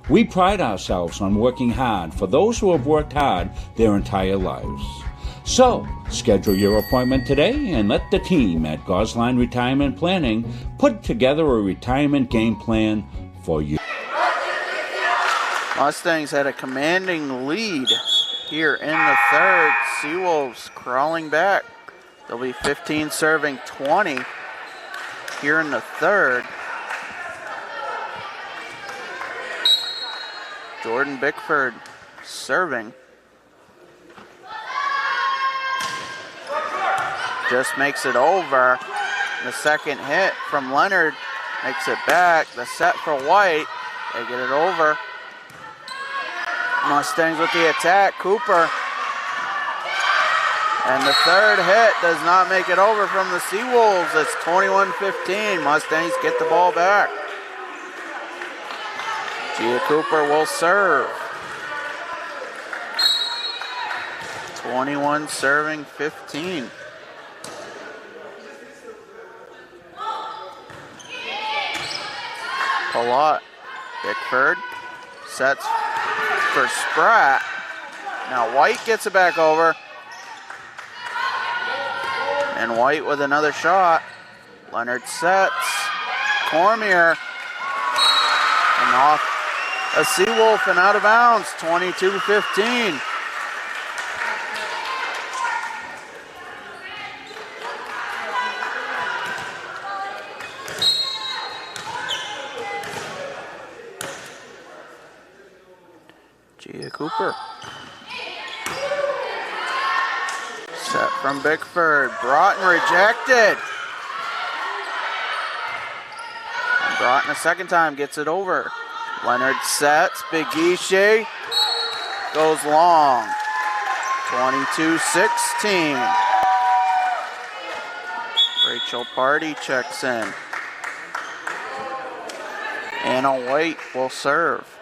Speaker 6: We pride ourselves on working hard for those who have worked hard their entire lives. So, schedule your appointment today and let the team at Gosline Retirement Planning put together a retirement game plan for you.
Speaker 19: Mustangs had a commanding lead here in the third. Seawolves crawling back. They'll be 15 serving 20 here in the third. Jordan Bickford serving. Just makes it over. The second hit from Leonard makes it back. The set for White. They get it over. Mustangs with the attack. Cooper. And the third hit does not make it over from the Seawolves. It's 21-15. Mustangs get the ball back. Gia Cooper will serve. 21 serving 15. Palat, Bickford sets for Spratt. Now White gets it back over. And White with another shot. Leonard sets. Cormier. And off a Seawolf and out of bounds. 22-15. Gia Cooper. Set from Bickford. Broughton rejected. And Broughton a second time gets it over. Leonard sets. Bigishi goes long. 22-16. Rachel Party checks in. Anna White will serve.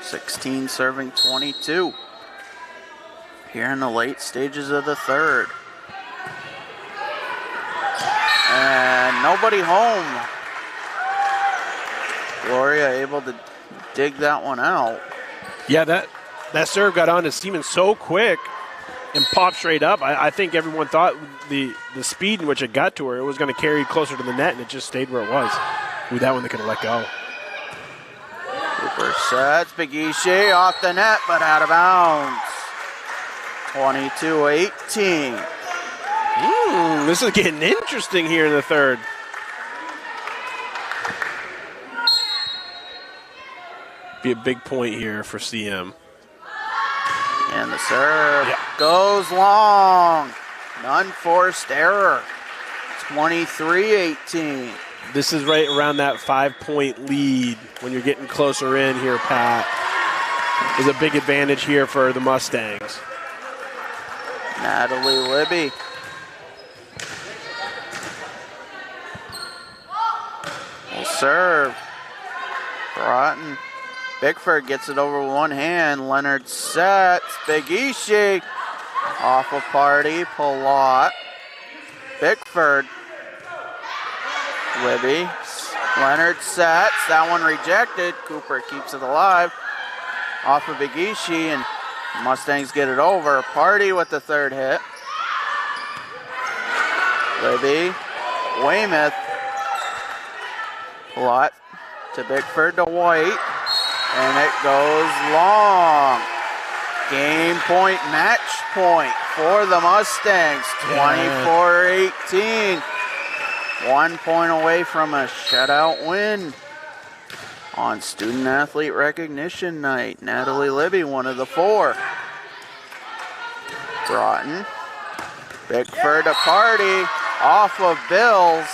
Speaker 19: 16 serving 22. Here in the late stages of the third. And nobody home. Gloria able to dig that one out.
Speaker 7: Yeah, that serve got on to Seaman so quick and popped straight up. I think everyone thought the speed in which it got to her, it was going to carry closer to the net, and it just stayed where it was. Ooh, that one they could have let go.
Speaker 19: Cooper sets. Bigishi off the net, but out of bounds. 22-18.
Speaker 7: This is getting interesting here in the third. Be a big point here for CM.
Speaker 19: And the serve goes long. An unforced error. 23-18.
Speaker 7: This is right around that 5-point lead when you're getting closer in here, Pat. Is a big advantage here for the Mustangs.
Speaker 19: Natalie Libby. Will serve. Broughton. Bickford gets it over with one hand. Leonard sets. Bigishi. Off of Party. Palat. Bickford. Libby. Leonard sets. That one rejected. Cooper keeps it alive. Off of Bigishi, and Mustangs get it over. Party with the third hit. Libby. Weymouth. Palat to Bickford to White. And it goes long. Game point, match point for the Mustangs. 24-18. 1 point away from a shutout win on Student Athlete Recognition Night. Natalie Libby, one of the four. Broughton. Bickford to Party. Off of Bills.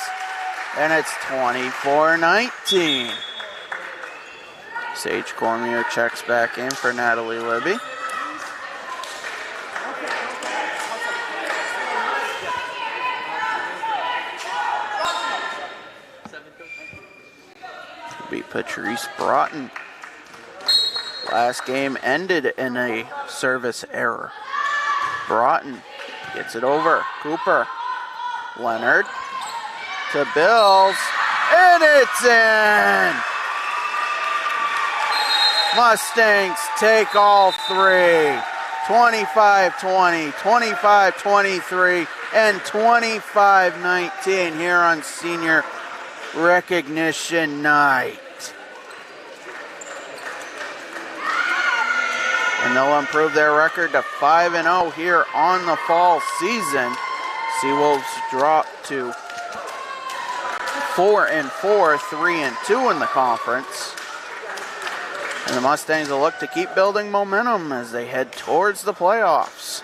Speaker 19: And it's 24-19. Sage Cormier checks back in for Natalie Libby. Be Patrice Broughton. Last game ended in a service error. Broughton gets it over. Cooper. Leonard to Bills. And it's in! Mustangs take all three. 25-20, 25-23, and 25-19 here on Senior Recognition Night. And they'll improve their record to 5-0 here on the fall season. Seawolves drop to 4-4, 3-2 in the conference. And the Mustangs will look to keep building momentum as they head towards the playoffs.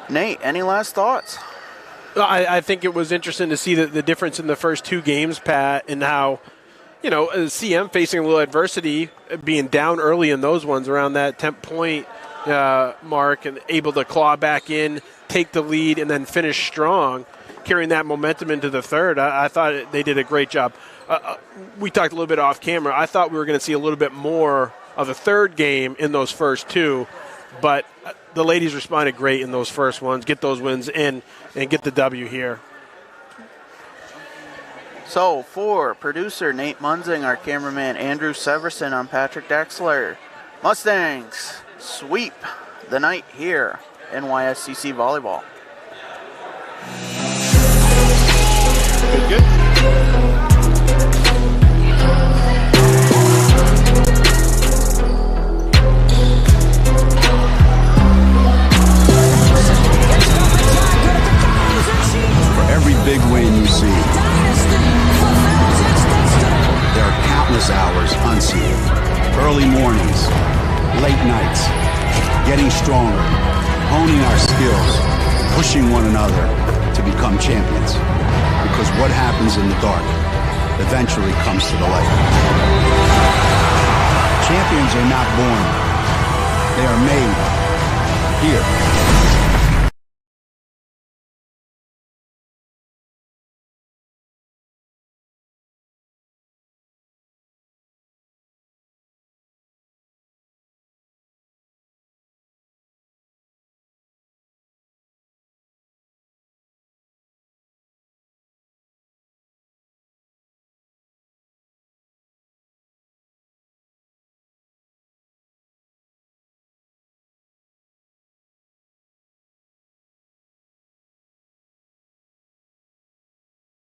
Speaker 19: Nate, any last thoughts?
Speaker 7: I think it was interesting to see the difference in the first two games, Pat, and how, CM facing a little adversity, being down early in those ones around that 10-point mark and able to claw back in, take the lead, and then finish strong, carrying that momentum into the third. I thought they did a great job. We talked a little bit off camera. I thought we were going to see a little bit more of a third game in those first two. But the ladies responded great in those first ones. Get those wins in and get the W here.
Speaker 19: So for producer Nate Munzing, our cameraman Andrew Severson, I'm Patrick Dexler. Mustangs sweep the night here in SMCC Volleyball.
Speaker 7: Good.
Speaker 12: Every big win you see, there are countless hours unseen. Early mornings, late nights, getting stronger, honing our skills, pushing one another to become champions. Because what happens in the dark eventually comes to the light. Champions are not born. They are made here.